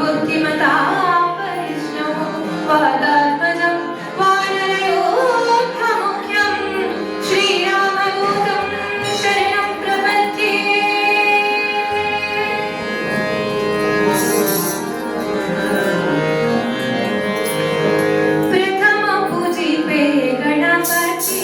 बुद्धिमता परिश्रमो वादात्मजं वानरयोद्धमुख्यं श्रीरामदूतं शरणं प्रपद्ये। प्रथम पूजिपे गणपति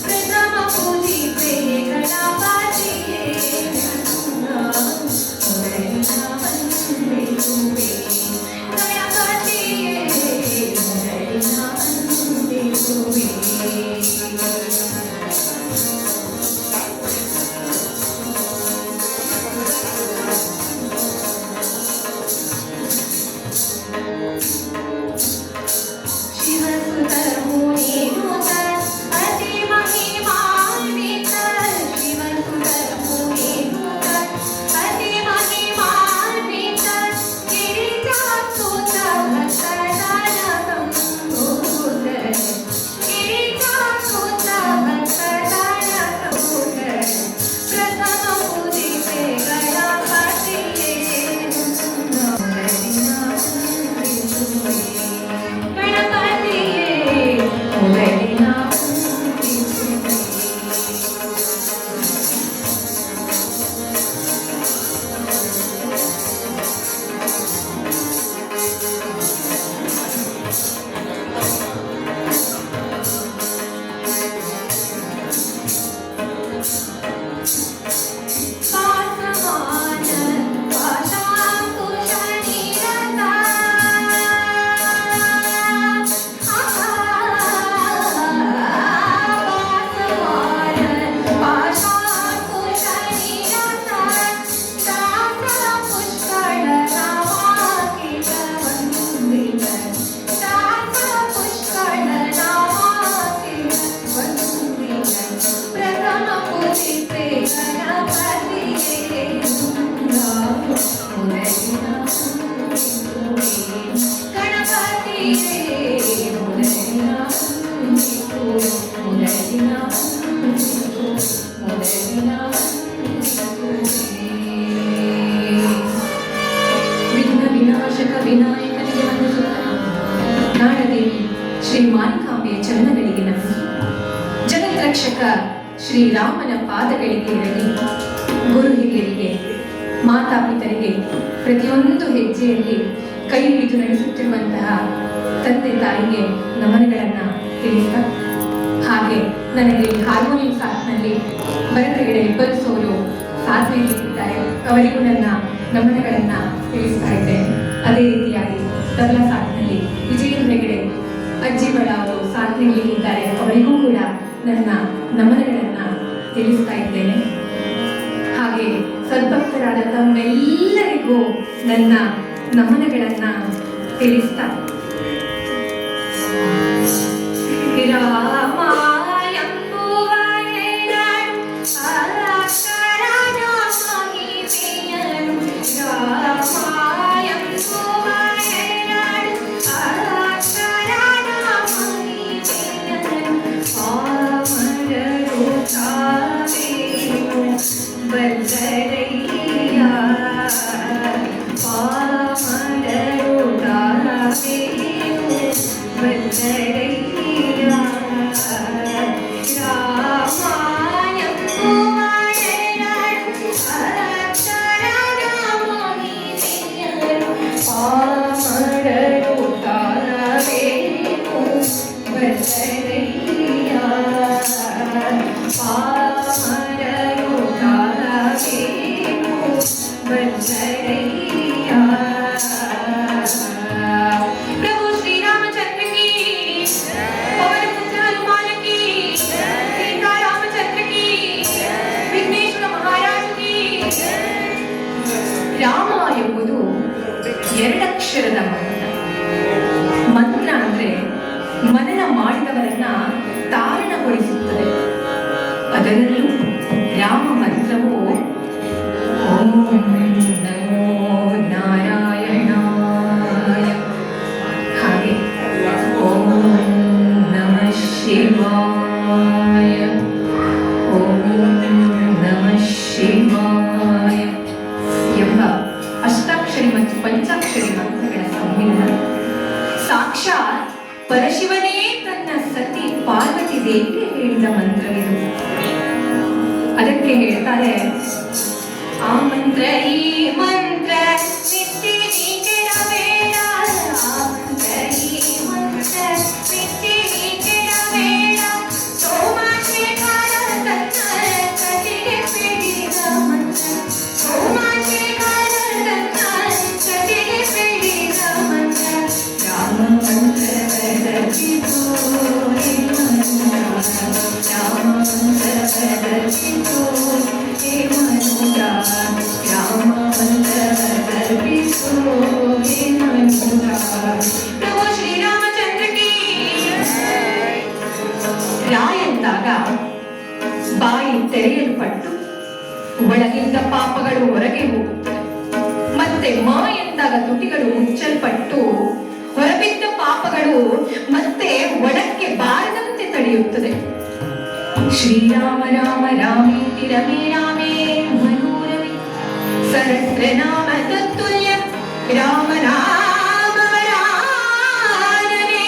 प्रथम पूजिपे गणपति ವಿನಾಯಕನಿಗೆ ವಂದಿಸುತ್ತಾ ನಾಡದೇವಿ ಶ್ರೀ ಮಾನಿಕಾಂಬೆಯ ಚರಣಗಳಿಗೆ ನಮಿಸಿ ಜಗದ್ರಕ್ಷಕ ಶ್ರೀರಾಮನ ಪಾದಗಳಿಗೆ ಇರಲಿ. ಗುರು ಹಿರಿಯರಿಗೆ, ಮಾತಾಪಿತರಿಗೆ ಪ್ರತಿಯೊಂದು ಹೆಜ್ಜೆಯಲ್ಲಿ ಕೈ ಹಿಡಿದು ನಡೆಸುತ್ತಿರುವಂತಹ ತಂದೆ ತಾಯಿಗೆ ನಮನಗಳನ್ನು ತಿಳಿಸ್ತಾ, ಹಾಗೆ ನನಗೆ ಹಾರ್ಮೋನಿಯಂ ಸಾಥ್ನಲ್ಲಿ ಬರತೆಗಡೆ ಇಬ್ಬರಿಸೋರು ಸಾಧನೆಯಲ್ಲಿದ್ದಾರೆ, ಅವರಿಗೂ ನನ್ನ ನಮನಗಳನ್ನು ತಿಳಿಸ್ತಾ ಇದ್ದೇನೆ. ಅದೇ ರೀತಿಯಾಗಿ ತಬಲಾ ಸಾಥ್ನಲ್ಲಿ ವಿಜಯೇಂದ್ರ ಹೆಗಡೆ ಅಜ್ಜಿಗಳ ಅವರು ಸಾಧನೆಯಲ್ಲಿದ್ದಾರೆ, ಅವರಿಗೂ ಕೂಡ ನನ್ನ ನಮನಗಳನ್ನು ತಿಳಿಸ್ತಾ ಇದ್ದೇನೆ. ಹಾಗೆ ಸದ್ಭಕ್ತರಾದ ತಮ್ಮೆಲ್ಲರಿಗೂ ನನ್ನ ನಮನಗಳನ್ನು ತಿಳಿಸ್ತಾ ಎರಡಕ್ಷರದ ಮಂತ್ರ ಅಂದ್ರೆ ಮನನ ಮಾಡಿದವರನ್ನ ತಾರಣಗೊಳಿಸುತ್ತದೆ. ಅದರಲ್ಲೂ ರಾಮ ಮಂತ್ರವು ಓಂ ನಮೋ ನಾರಾಯಣಾಯ, ಹಾಗೆ ಓಂ ನಮೋ ಸಾಕ್ಷಾತ್ ಪರಶಿವನೇ ತನ್ನ ಸತಿ ಪಾರ್ವತಿ ದೇವಿಗೆ ಹೇಳಿದ ಮಂತ್ರವಿದು. ಅದಕ್ಕೆ ಹೇಳ್ತಾರೆ, ಆ ಮಂತ್ರ ಈ ಮಂತ್ರ ನಿತ್ಯ ನೀ ಕೆಡಬೇಡ, ಆ ಮಂತ್ರ ಈ ಮಂತ್ರ ನಿತ್ಯ ನೀ ಕೆಡಬೇಡ, ಸೋಮಾಶೇಖರ ತನ್ನ ಸತಿಗೆ ಬೇಡಿದ ಮಂತ್ರ, ಸೋಮಾಶೇಖರ ತನ್ನ ಸತಿಗೆ ಬೇಡಿದ ಮಂತ್ರ, ರಾಮ ಮಂತ್ರ ರಚಿತೋ ಹೇ ಮನುಜ, ರಾಮ ಮಂತ್ರ ರಚಿತೋ ಹೇ ಮನುಜ, ರಾಮ ಮಂತ್ರ ರಚಿತೋ ಹೇ ಮನುಜ. ಪ್ರಭು ಶ್ರೀರಾಮಚಂದ್ರಕಿ ರಾ ಎಂದಾಗ ಬಾಯಿ ತೆರೆಯಲ್ಪಟ್ಟು ಒಳಗಿದ್ದ ಪಾಪಗಳು ಹೊರಗೆ ಹೋಗುತ್ತವೆ. ಮತ್ತೆ ಮ ಎಂದಾಗ ತುಟಿಗಳು ಮುಚ್ಚಲ್ಪಟ್ಟು ಹೊರಬಿದ್ದ ಪಾಪಗಳು ಮತ್ತೆ ಒಳಕ್ಕೆ ಬಾರದಂತೆ ತಡೆಯುತ್ತದೆ. ಶ್ರೀರಾಮ ರಾಮ ರಾಮೇತಿ ರಮೇ ರಾಮೇ ಮನೋರಮೆ ಸಹಸ್ರನಾಮ ತತ್ತುಲ್ಯ ರಾಮ ರಾಮ ವರಾನನೆ.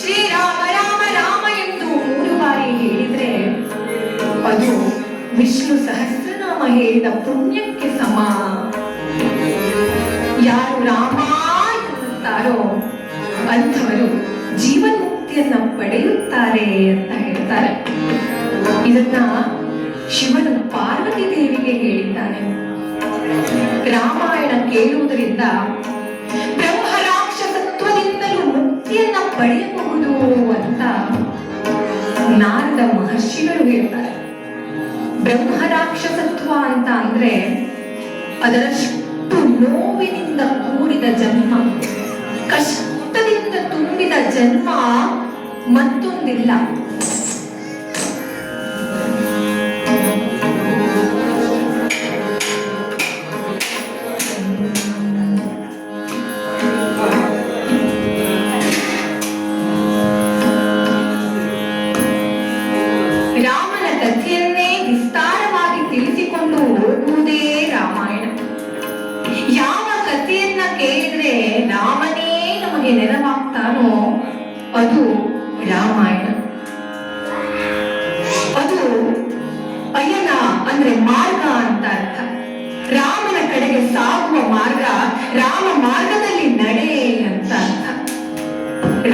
ಶ್ರೀರಾಮ ರಾಮ ರಾಮ ಎಂದು 3 ಬಾರಿ ಹೇಳಿದ್ರೆ ಅದು ವಿಷ್ಣು ಸಹಸ್ರನಾಮ ಹೇಳಿದ ಪುಣ್ಯಕ್ಕೆ ಸಮ. ಯಾರು ರಾಮ ಎನ್ನುತ್ತಾರೋ ಅಂಥವರು ಜೀವನ್ಮುಕ್ತಿಯನ್ನ ಪಡೆಯುತ್ತಾರೆ ಅಂತ ಹೇಳ್ತಾರೆ. ಇದನ್ನ ಶಿವನು ಪಾರ್ವತಿ ದೇವಿಗೆ ಹೇಳಿದ್ದಾನೆ. ರಾಮಾಯಣ ಕೇಳುವುದರಿಂದ ಬ್ರಹ್ಮ ರಾಕ್ಷಸತ್ವದಿಂದಲೂ ಮುಕ್ತಿಯನ್ನ ಪಡೆಯಬಹುದು ಅಂತ ನಾರದ ಮಹರ್ಷಿಗಳು ಹೇಳ್ತಾರೆ. ಬ್ರಹ್ಮ ರಾಕ್ಷಸತ್ವ ಅಂತ ಅಂದ್ರೆ ಅದರಷ್ಟು ನೋವಿನಿಂದ ಕೂಡಿದ ಜನ್ಮ, ಕಷ್ಟದಿಂದ ತುಂಬಿದ ಜನ್ಮ ಮತ್ತೊಂದಿಲ್ಲ. ರಾಮನ ಕಥೆಯನ್ನೇ ವಿಸ್ತಾರವಾಗಿ ತಿಳಿಸಿಕೊಂಡು ಹೋಗುವುದೇ ರಾಮಾಯಣ. ಯಾವ ಕಥೆಯನ್ನ ಕೇಳಿದ್ರೆ ರಾಮನೇ ನಮಗೆ ನೆರವಾಗ್ತಾನೋ ಅದು ರಾಮಾಯಣ. ಅದು ಅಯನ ಅಂದ್ರೆ ಮಾರ್ಗ ಅಂತ ಅರ್ಥ. ರಾಮನ ಕಡೆಗೆ ಸಾಗುವ ಮಾರ್ಗ, ರಾಮ ಮಾರ್ಗದಲ್ಲಿ ನಡೆ ಅಂತ ಅರ್ಥ.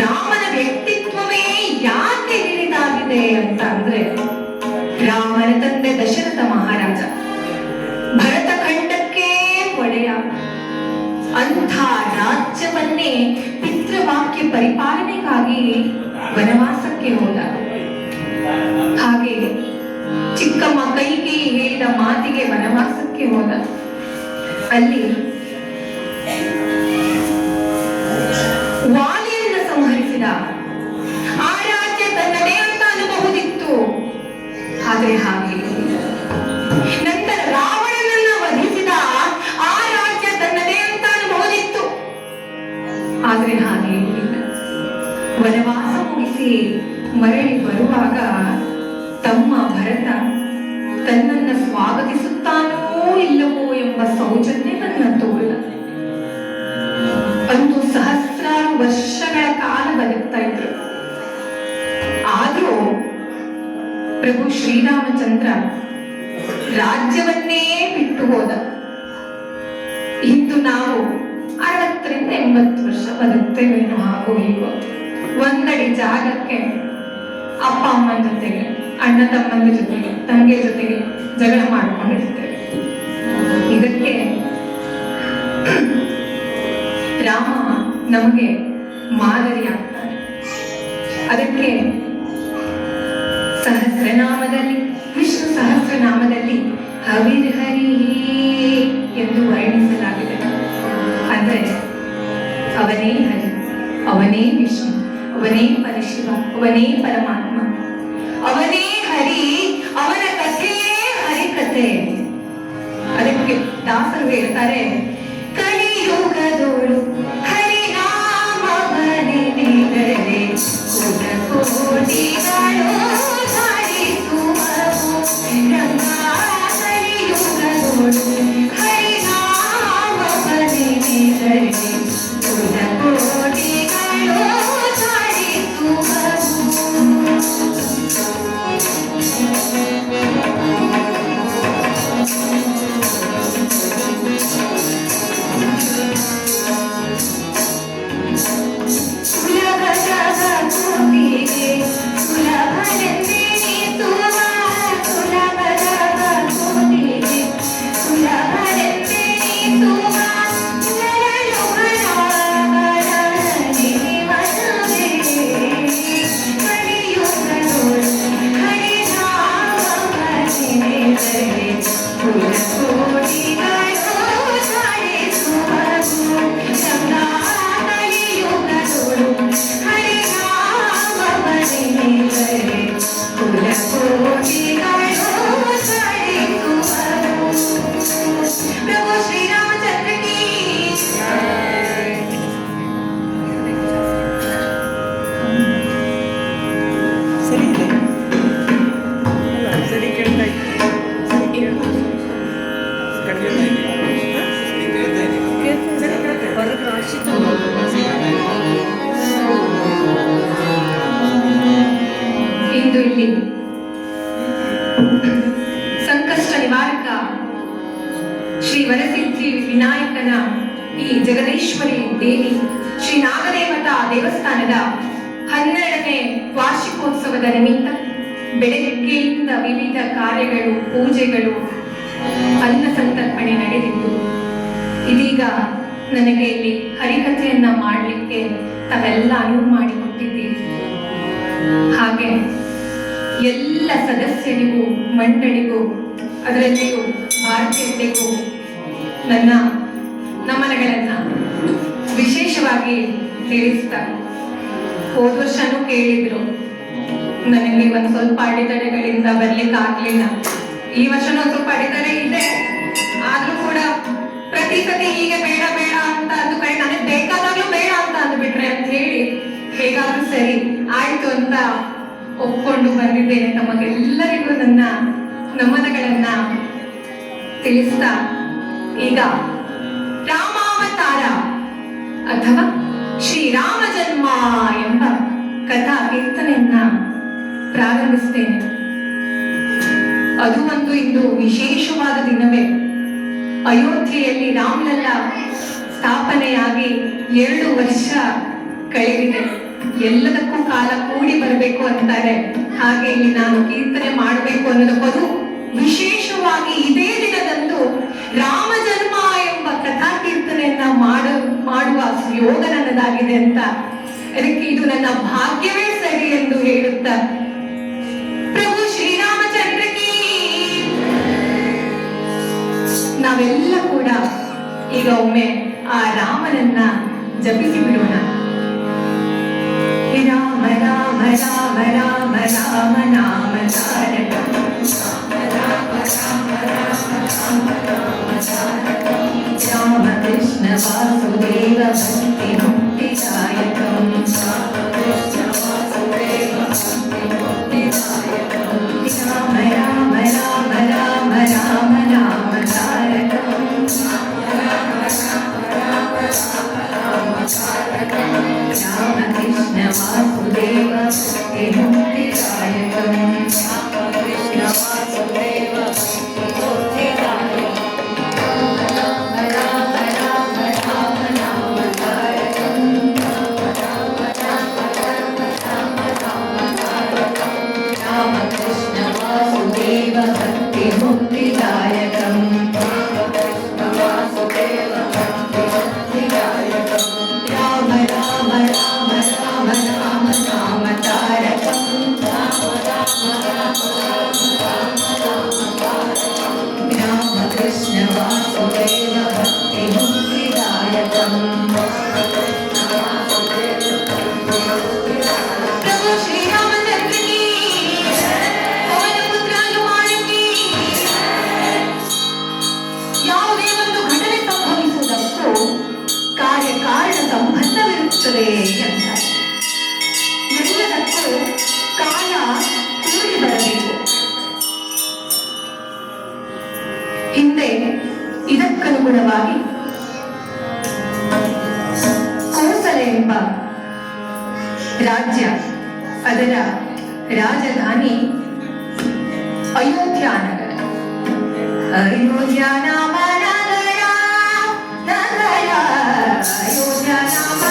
ರಾಮನ ವ್ಯಕ್ತಿತ್ವವೇ ಯಾಕೆ ಹಿರಿದಾಗಿದೆ ಅಂತ ಅಂದ್ರೆ, ರಾಮನ ತಂದೆ ದಶರಥ ಮಹಾರಾಜ ಭರತ ಖಂಡಕ್ಕೆ ಒಡೆಯ. ಅಂಥ ರಾಜ್ಯವನ್ನೇ ಪಿತೃವಾಕ್ಯ ಪರಿಪಾಲನೆಗಾಗಿ ವನವಾಸಕ್ಕೆ ಹೋದ. ಹಾಗೆ ಚಿಕ್ಕಮ್ಮ ಕೈಗೆ ಹೇಳಿದ ಮಾತಿಗೆ ವನವಾಸಕ್ಕೆ ಹೋದ. ಅಲ್ಲಿ ವಾಲಿಯನ್ನು ಸಂಹರಿಸಿದ. ಆ ರಾಜ್ಯ ತನ್ನದೇ ಅಂತ ಅನ್ನಬಹುದಿತ್ತು, ಆದ್ರೆ ಹಾಗೆ ನಂತರ ರಾವಣನನ್ನ ವಧಿಸಿದ. ಆ ರಾಜ್ಯ ತನ್ನದೇ ಅಂತ ಅನ್ನಬಹುದಿತ್ತು, ಆದ್ರೆ ಹಾಗೆ ಇಲ್ಲ. ವನವಾಸ ಮುಗಿಸಿ ಮರಳಿ ಬರುವಾಗ ತಮ್ಮ ಭರತ ತನ್ನನ್ನ ಸ್ವಾಗತಿಸುತ್ತಾನೋ ಇಲ್ಲವೋ ಎಂಬ ಸೌಜನ್ಯವನ್ನ ತೋರಿದ. ಅಂದು ಸಹಸ್ರಾರು ವರ್ಷಗಳ ಕಾಲ ಬದುಕ್ತಾ ಇದ್ರು. ಆದ್ರೂ ಪ್ರಭು ಶ್ರೀರಾಮಚಂದ್ರ ರಾಜ್ಯವನ್ನೇ ಬಿಟ್ಟು ಹೋದ. ಇಂದು ನಾವು 60ರಿಂದ 80 ವರ್ಷ ಬದುಕ್ತೇವೇನೋ, ಹಾಗೂ ಹೀಗೋ ಒಂದಡಿ ಜಾಗಕ್ಕೆ ಅಪ್ಪ ಅಮ್ಮನ ಜೊತೆಗೆ, ಅಣ್ಣ ತಮ್ಮನ ಜೊತೆಗೆ, ತಂಗಿ ಜೊತೆಗೆ ಜಗಳ ಮಾಡ್ಕೊಂಡಿರ್ತೇವೆ. ಇದಕ್ಕೆ ರಾಮ ನಮಗೆ ಮಾದರಿ ಆಗ್ತಾರೆ. ಅದಕ್ಕೆ ಸಹಸ್ರನಾಮದಲ್ಲಿ, ವಿಷ್ಣು ಸಹಸ್ರನಾಮದಲ್ಲಿ ಹವಿರ್ಹರಿ ಎಂದು ವರ್ಣಿಸಲಾಗಿದೆ. ಅಂದ್ರೆ ಅವನೇ ಹರಿ, ಅವನೇ ವಿಷ್ಣು, ಅವನೇ ಪರಶಿವ, ಅವನೇ ಪರಮಾತ್ಮ, ಅವನೇ ಹರಿ, ಅವನ ಕಥೆಯೇ ಹರಿಕಥೆ. ಅದಕ್ಕೆ ದಾಸರು ಹೇಳ್ತಾರೆ, ಕಲಿಯುಗದೋಳು ಹರಿನಾಮವನೆನೆದರೆ ಕೋಟಿಗಳು ಧರಿಸುವವು ರಂಗ. ಕಲಿಯುಗದೋಳು ಹರಿನಾಮವನೆನೆದರೆ ಕೋಟಿಗಳು ಸರಿ ಕೇಳ್ತಾ ಇತ್ತು. ಸರಿ ಕೇಳ್ತಾ ಇಂದು ಇಲ್ಲಿ ಸಂಕಷ್ಟ ನಿವಾರಕ ಶ್ರೀ ವರಸಿದ್ಧಿ ವಿನಾಯಕನ ಈ ಜಗದೀಶ್ವರಿ ದೇವಿ ಶ್ರೀ ನಾಗದೇವತಾ ದೇವಸ್ಥಾನದ 12ನೇ ವಾರ್ಷಿಕೋತ್ಸವದ ನಿಮಿತ್ತ ಬೆಳಗ್ಗೆಯಿಂದ ವಿವಿಧ ಕಾರ್ಯಗಳು, ಪೂಜೆಗಳು, ಅನ್ನ ಸಂತರ್ಪಣೆ ನಡೆದಿದ್ದು ಇದೀಗ ನನಗೆ ಇಲ್ಲಿ ಹರಿಕಥೆಯನ್ನ ಮಾಡಲಿಕ್ಕೆ ತಾವೆಲ್ಲ ಅನುವು ಮಾಡಿಕೊಟ್ಟಿದ್ದೀರಿ. ಹಾಗೆ ಎಲ್ಲ ಸದಸ್ಯರಿಗೂ, ಮಂಡಳಿಗೂ, ಅದರಲ್ಲಿಯೂ ಭಾರತೀಯತೆಗೂ ನನ್ನ ನಮನಗಳನ್ನ ವಿಶೇಷವಾಗಿ ತಿಳಿಸ್ತಾರೆ. ಹೋದ ವರ್ಷನೂ ಕೇಳಿದ್ರು, ನನಗೆ ಒಂದು ಸ್ವಲ್ಪ ಅಡೆತಡೆಗಳಿಂದ ಬರ್ಲಿಕ್ಕೆ ಆಗ್ಲಿಲ್ಲ. ಈ ವರ್ಷನೂ ಸ್ವಲ್ಪ ಅಡೆತಡೆ ಇದೆ, ಆದ್ರೂ ಕೂಡ ಪ್ರತಿ ಸತಿ ಹೀಗೆ ಬೇಡ ಬೇಡ ಅಂತ ಅಂದು ಕಡೆ ನನಗೆ ಬೇಕಾದಾಗ್ಲೂ ಬೇಡ ಅಂತ ಅಂದ್ಬಿಟ್ರೆ ಅಂತ ಹೇಳಿ ಹೇಗಾದ್ರೂ ಸರಿ ಆಯ್ತು ಅಂತ ಒಪ್ಕೊಂಡು ಬಂದಿದ್ದೇನೆ. ತಮಗೆಲ್ಲರಿಗೂ ನನ್ನ ನಮನಗಳನ್ನ ತಿಳಿಸ್ತಾ ಈಗ ರಾಮಾವತಾರ ಅಥವಾ ಶ್ರೀರಾಮ ಜನ್ಮ ಎಂಬ ಕಥಾ ಕೀರ್ತನೆಯನ್ನ ಪ್ರಾರಂಭಿಸ್ತೇನೆ. ಅದು ಒಂದು ಇಂದು ವಿಶೇಷವಾದ ದಿನವೇ. ಅಯೋಧ್ಯೆಯಲ್ಲಿ ರಾಮಲಲ್ಲ ಸ್ಥಾಪನೆಯಾಗಿ 2 ವರ್ಷ ಕಳೆದಿದೆ. ಎಲ್ಲದಕ್ಕೂ ಕಾಲ ಕೂಡಿ ಬರಬೇಕು ಅಂತಾರೆ. ಹಾಗೆ ಇಲ್ಲಿ ನಾನು ಕೀರ್ತನೆ ಮಾಡಬೇಕು ಅನ್ನೋದಕ್ಕೂ ವಿಶೇಷವಾಗಿ ಇದೇ ದಿನದಂದು ರಾಮ ಜನ್ಮ ಎಂಬ ಕಥಾ ಕೀರ್ತನೆಯನ್ನ ಮಾಡುವ ಯೋಗ ನನ್ನದಾಗಿದೆ ಅಂತ, ಅದಕ್ಕೆ ಇದು ನನ್ನ ಭಾಗ್ಯವೇ ಸರಿ ಎಂದು ಹೇಳುತ್ತಾ ಪ್ರಭು ಶ್ರೀರಾಮಚಂದ್ರಕಿ ನಾವೆಲ್ಲ ಕೂಡ ಈಗ ಒಮ್ಮೆ ಆ ರಾಮನನ್ನ ಜಪಿಸಿ ಬಿಡೋಣ. ರಾಮ ರಾಮ ರಾಮ ರಾಮ ರಾಮ ನಾಮ ತಾರಕ ರಾಮ ಕೃಷ್ಣ ವಾಸುದೇವ ಭಕ್ತಿ ಮುಕ್ತಿದಾಯಕಂ ರಾಮ ರಾಮ ರಾಮ ರಾಮ ರಾಮ ನಾಮ ತಾರಕಂ ರಾಮ ಕೃಷ್ಣ ವಾಸುದೇವ ಭಕ್ತಿ ಮುಕ್ತಿದಾಯಕಂ ಎಲ್ಲದಕ್ಕೂ ಕಾಲ ಕೂಡಿ ಬರಬೇಕು. ಹಿಂದೆ ಇದಕ್ಕನುಗುಣವಾಗಿ ಕೋಸಲ ಎಂಬ ರಾಜ್ಯ, ಅದರ ರಾಜಧಾನಿ ಅಯೋಧ್ಯ ನಗರ. ಅಯೋಧ್ಯ ನಾಮ ನಗರ, ನಗರ ಅಯೋಧ್ಯ ನಾಮ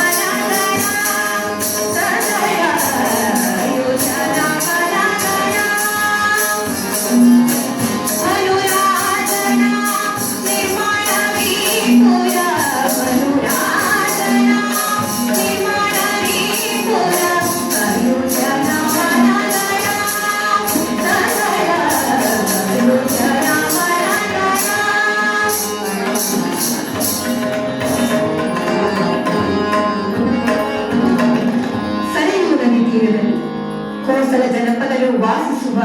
ಕೋಸಲ ಜನಪದರು ವಾಸಿಸುವ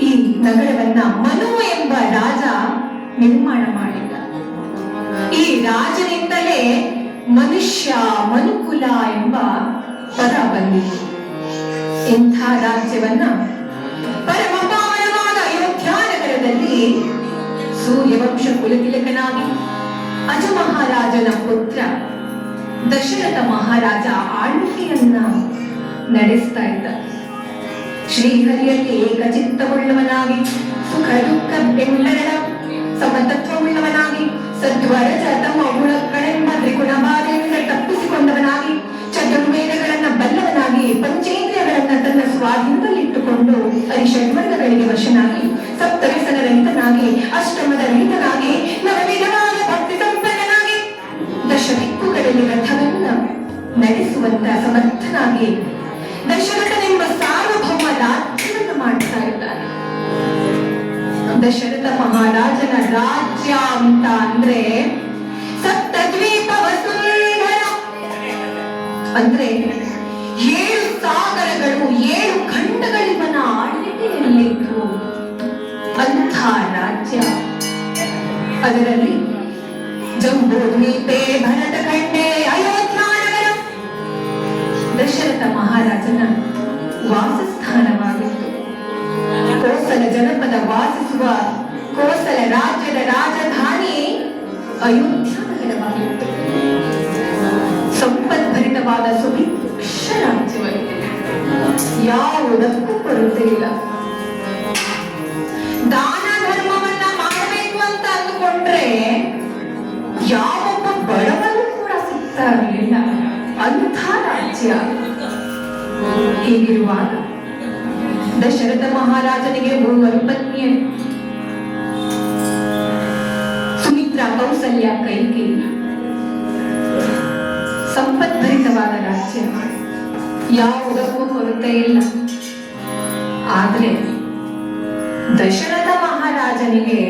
ಈ ನಗರವನ್ನ ಮನು ಎಂಬ ರಾಜ ನಿರ್ಮಾಣ ಮಾಡಿದ. ಈ ರಾಜನಿಂದಲೇ ಮನುಷ್ಯ, ಮನುಕುಲ ಎಂಬ ಪದ ಬಂದಿತು. ಇಂಥ ರಾಜ್ಯವನ್ನ ಪರಮ ಪಾವನವಾದ ಅಯೋಧ್ಯ ನಗರದಲ್ಲಿ ಸೂರ್ಯವಂಶ ಕುಲತಿಲಕನಾಗಿ ಅಜ ಮಹಾರಾಜನ ಪುತ್ರ ದಶರಥ ಮಹಾರಾಜ ಆಳ್ವಿಕೆಯನ್ನ ನಡೆಸ್ತಾ ಇದ್ದ. ಶ್ರೀಹರಿಯಲ್ಲಿ ಏಕಚಿತ್ತವುಳ್ಳವನಾಗಿ ಸುಖ ದುಃಖ ಬೆಂಬಲದ ಸಮತತ್ವವುಳ್ಳವನಾಗಿ ಸದ್ವರಜ ತಮ್ಮ ಗುಣಗಳೆಂಬ ತ್ರಿಗುಣ ಬಾಧೆಯಿಂದ ತಪ್ಪಿಸಿಕೊಂಡವನಾಗಿ ಚತುರ್ವೇದಗಳನ್ನ ಬಲ್ಲವನಾಗಿ ಪಂಚೇಂದ್ರಿಯಗಳನ್ನ ತನ್ನ ಸ್ವಾಧೀನದಲ್ಲಿಟ್ಟುಕೊಂಡು ಹರಿಷಡ್ವರ್ಗಗಳಿಗೆ ವಶನಾಗಿ ಸಪ್ತವ್ಯಸನ ರಹಿತನಾಗಿ ಅಷ್ಟಮದ ರಹಿತನಾಗಿ ನವವಿಧವಾದ ಭಕ್ತಿ ಸಂಪನ್ನನಾಗಿ ದಶದಿಕ್ಕುಗಳಲ್ಲಿ ರಥವನ್ನ ನಡೆಸುವಂತ ಸಮರ್ಥನಾಗಿ ದಶರಥನೆಂಬ ಸಾರ್ವಭೌಮ ರಾಜ್ಯವನ್ನು ಮಾಡ್ತಾ ಇದ್ದಾನೆ. ದಶರಥ ಮಹಾರಾಜನ ರಾಜ್ಯ ಅಂತ ಅಂದ್ರೆ ಸಪ್ತದ್ವೀಪ ವಸುಂಧರ ಅಂದ್ರೆ 7 ಸಾಗರಗಳು 7 ಖಂಡಗಳಿವನ ಆಳ್ವಿಕೆಯಲ್ಲಿದ್ದು ಅಂಥ ರಾಜ್ಯ. ಅದರಲ್ಲಿ ಜಂಬೂದ್ವೀಪೆ ಭರತ ಖಂಡೆ ಅಯೋಧ್ಯ ನಗರ ದಶರಥ ಮಹಾರಾಜನ ವಾಸಸ್ಥಾನವಾಗಿತ್ತು. ಕೋಸಲ ಜನಪದ ವಾಸಿಸುವ ಕೋಸಲ ರಾಜ್ಯದ ರಾಜಧಾನಿ ಅಯೋಧ್ಯ ನಗರವಾಗಿತ್ತು. ಸಂಪದ್ಭರಿತವಾದ ಸುಭಿಕ್ಷ ರಾಜ್ಯವಾಗಿದೆ. ಯಾವುದಕ್ಕೂ ಕೊರತೆ ಇಲ್ಲ. ದಾನ ಧರ್ಮವನ್ನ ಮಾಡಬೇಕು ಅಂತ ಅಂದುಕೊಂಡ್ರೆ ಯಾವೊಬ್ಬ ಬಡವನು ಕೂಡ ಸಿಗ್ತಾ ಇರಲಿಲ್ಲ. ಅಂಥ ರಾಜ್ಯ. ಹೀಗಿರುವಾಗ ದಶರಥ ಮಹಾರಾಜನಿಗೆ 3 ಪತ್ನಿಯರು, ಸುಮಿತ್ರಾ, ಕೌಸಲ್ಯ, ಕೈಕೇಯಿ. ಸಂಪದ್ಭರಿತವಾದ ರಾಜ್ಯ, ಯಾವುದಕ್ಕೂ ಕೊರತೆ ಇಲ್ಲ. ಆದ್ರೆ ದಶರಥ ಮಹಾರಾಜನಿಗೆ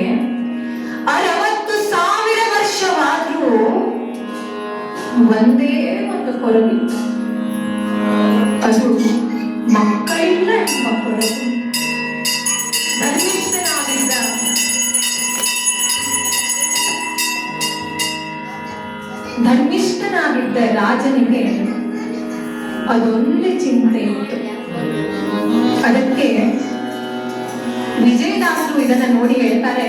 60,000 ವರ್ಷವಾದ್ರೂ ಒಂದೇ ಒಂದು ಕೊರಗಿತ್ತು. ಅದು ಮಕ್ಕಳಿಲ್ಲ ಎಂಬ ಕೊರತೆ. ಧರ್ಮಿಷ್ಠನಾಗಿದ್ದ ರಾಜನಿಗೆ ಅದೊಂದೇ ಚಿಂತೆ ಇತ್ತು. ಅದಕ್ಕೆ ವಿಜಯದಾಸರು ಇದನ್ನ ನೋಡಿ ಹೇಳ್ತಾರೆ,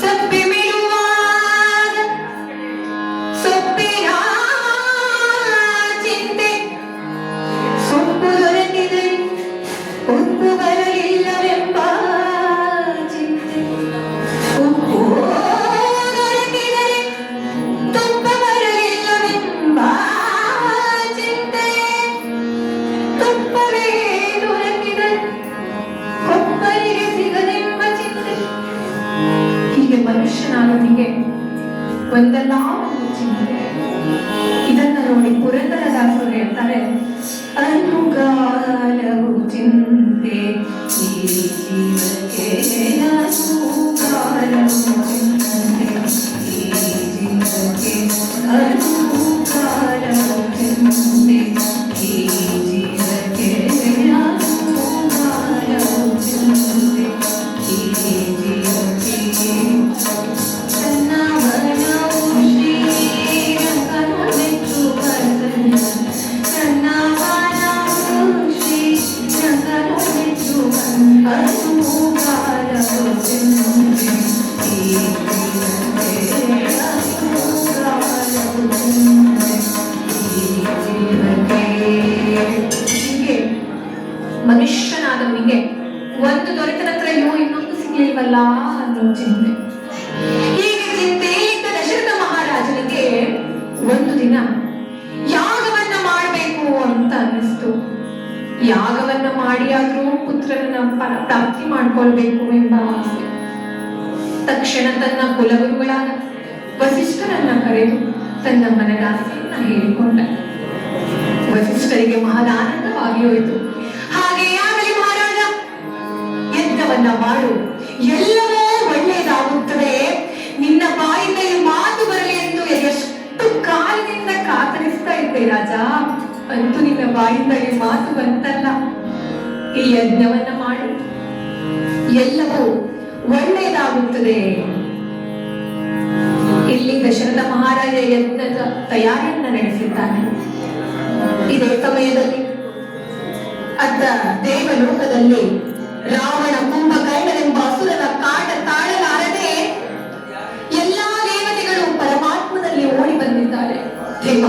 ಸಪ್ಪೆ ಮೇಲುವಾಗ ಸೊಪ್ಪಿನ ಚಿಂತೆ, ಸೊಪ್ಪು ದೊರೆತಿದೆ ಉಪ್ಪು ಬರಲಿಲ್ಲವೆಂಬ ಚಿಂತೆ, ಉಪ್ಪು ದೊರೆತಿದರೆ ತುಪ್ಪ ಬರಲಿಲ್ಲವೆಂಬ ಚಿಂತೆ, ತುಪ್ಪವೇ ದೊರೆತಿದರೆ ಕೊಪ್ಪರಿಗೆ ಸಿಗದೆಂಬ ಚಿಂತೆ. ಹೀಗೆ ಮನುಷ್ಯನಾಗನಿಗೆ ಒಂದಲ್ಲ ಒಂದು ಚಿಂತೆ. ಇದನ್ನ ನೋಡಿ ಪುರಂದರದಾಸರು ಹೇಳ್ತಾರೆ, ಅನುಗಾಲವು ಚಿಂತೆ ಈ ಜೀವಕ್ಕೆ, ಅನುಗಾಲವು ಚಿಂತೆ ಈ ಜೀವಕ್ಕೆ, ಅನುಗಾಲವು ಚಿಂತೆ ಈ ಜೀವಕ್ಕೆ, ಅನುಗಾಲವು ಚಿಂತೆ ಈ ಜೀವಕ್ಕೆ. ಸನ್ನವನವು ಶ್ರೀರಂಗನು ಮೆಚ್ಚುವ ಸನ್ನವನವು ಶ್ರೀರಂಗನು ಮೆಚ್ಚುವ ಅನುಗಾಲವು ಚಿಂತೆ ಈ ಜೀವಕ್ಕೆ, ಅನುಗಾಲವು ಚಿಂತೆ ಈ ಜೀವಕ್ಕೆ. ಹೀಗೆ ಮನುಷ್ಯನಾದವನಿಗೆ ಒಂದು ದೊರೆತ ನಂತರ ಇನ್ನೊಂದು ಸಿಗ್ಲಿಲ್ವಲ್ಲ ಅನ್ನೋ ಚಿಂತೆ. ಹೀಗೆ ಚಿಂತೆ ಇದ್ದ ದಶರಥ ಮಹಾರಾಜನಿಗೆ ಒಂದು ದಿನ ಯಾಗವನ್ನ ಮಾಡಬೇಕು ಅಂತ ಅನ್ನಿಸ್ತು. ಯಾಗವನ್ನ ಮಾಡಿಯಾದ್ರೂ ಪುತ್ರನ ಪ್ರಾಪ್ತಿ ಮಾಡ್ಕೊಳ್ಬೇಕು ಎಂಬ ಆಸೆ. ತಕ್ಷಣ ತನ್ನ ಕುಲಗುರುಗಳಾದ ವಸಿಷ್ಠರನ್ನ ಕರೆದು ತನ್ನ ಮನದಾಸೆಯನ್ನ ಹೇಳಿಕೊಂಡ. ವಸಿಷ್ಠರಿಗೆ ಮಹದಾನಂದವಾಗಿ ಹೋಯಿತು. ಹಾಗೆಯಾಗಲಿ ಮಹಾರಾಜ, ಯಜ್ಞವನ್ನ ಮಾಡು, ಎಲ್ಲವೂ ಒಳ್ಳೆಯದಾಗುತ್ತದೆ. ನಿನ್ನ ಬಾಯಿಂದ ಮಾತು ಬರಲಿ ಎಂದು ಎಷ್ಟು ಕಾಲದಿಂದ ಕಾತರಿಸ್ತಾ ಇದ್ದೆ ರಾಜ. ಅಂತೂ ನಿನ್ನ ಬಾಯಿಂದ ಮಾತು ಬಂತಲ್ಲ. ಈ ಯಜ್ಞವನ್ನ ಮಾಡು, ಎಲ್ಲವೂ ಒಳ್ಳೆಯದಾಗುತ್ತದೆ. ಇಲ್ಲಿ ದಶರಥ ಮಹಾರಾಜ ಯಜ್ಞದ ತಯಾರಿಯನ್ನ ನಡೆಸಿದ್ದಾನೆ. ಇದೇ ಸಮಯದಲ್ಲಿ ಅತ್ತ ದೇವಲೋಕದಲ್ಲಿ ರಾವಣ ಕುಂಭಕರ್ಣನೆಂಬ ಅಸುರನ ಕಾಟ ತಾಳಲಾರದೆ ಎಲ್ಲಾ ದೇವತೆಗಳು ಪರಮಾತ್ಮನಲ್ಲಿ ಓಡಿ ಬಂದಿದ್ದಾರೆ. ದೇವ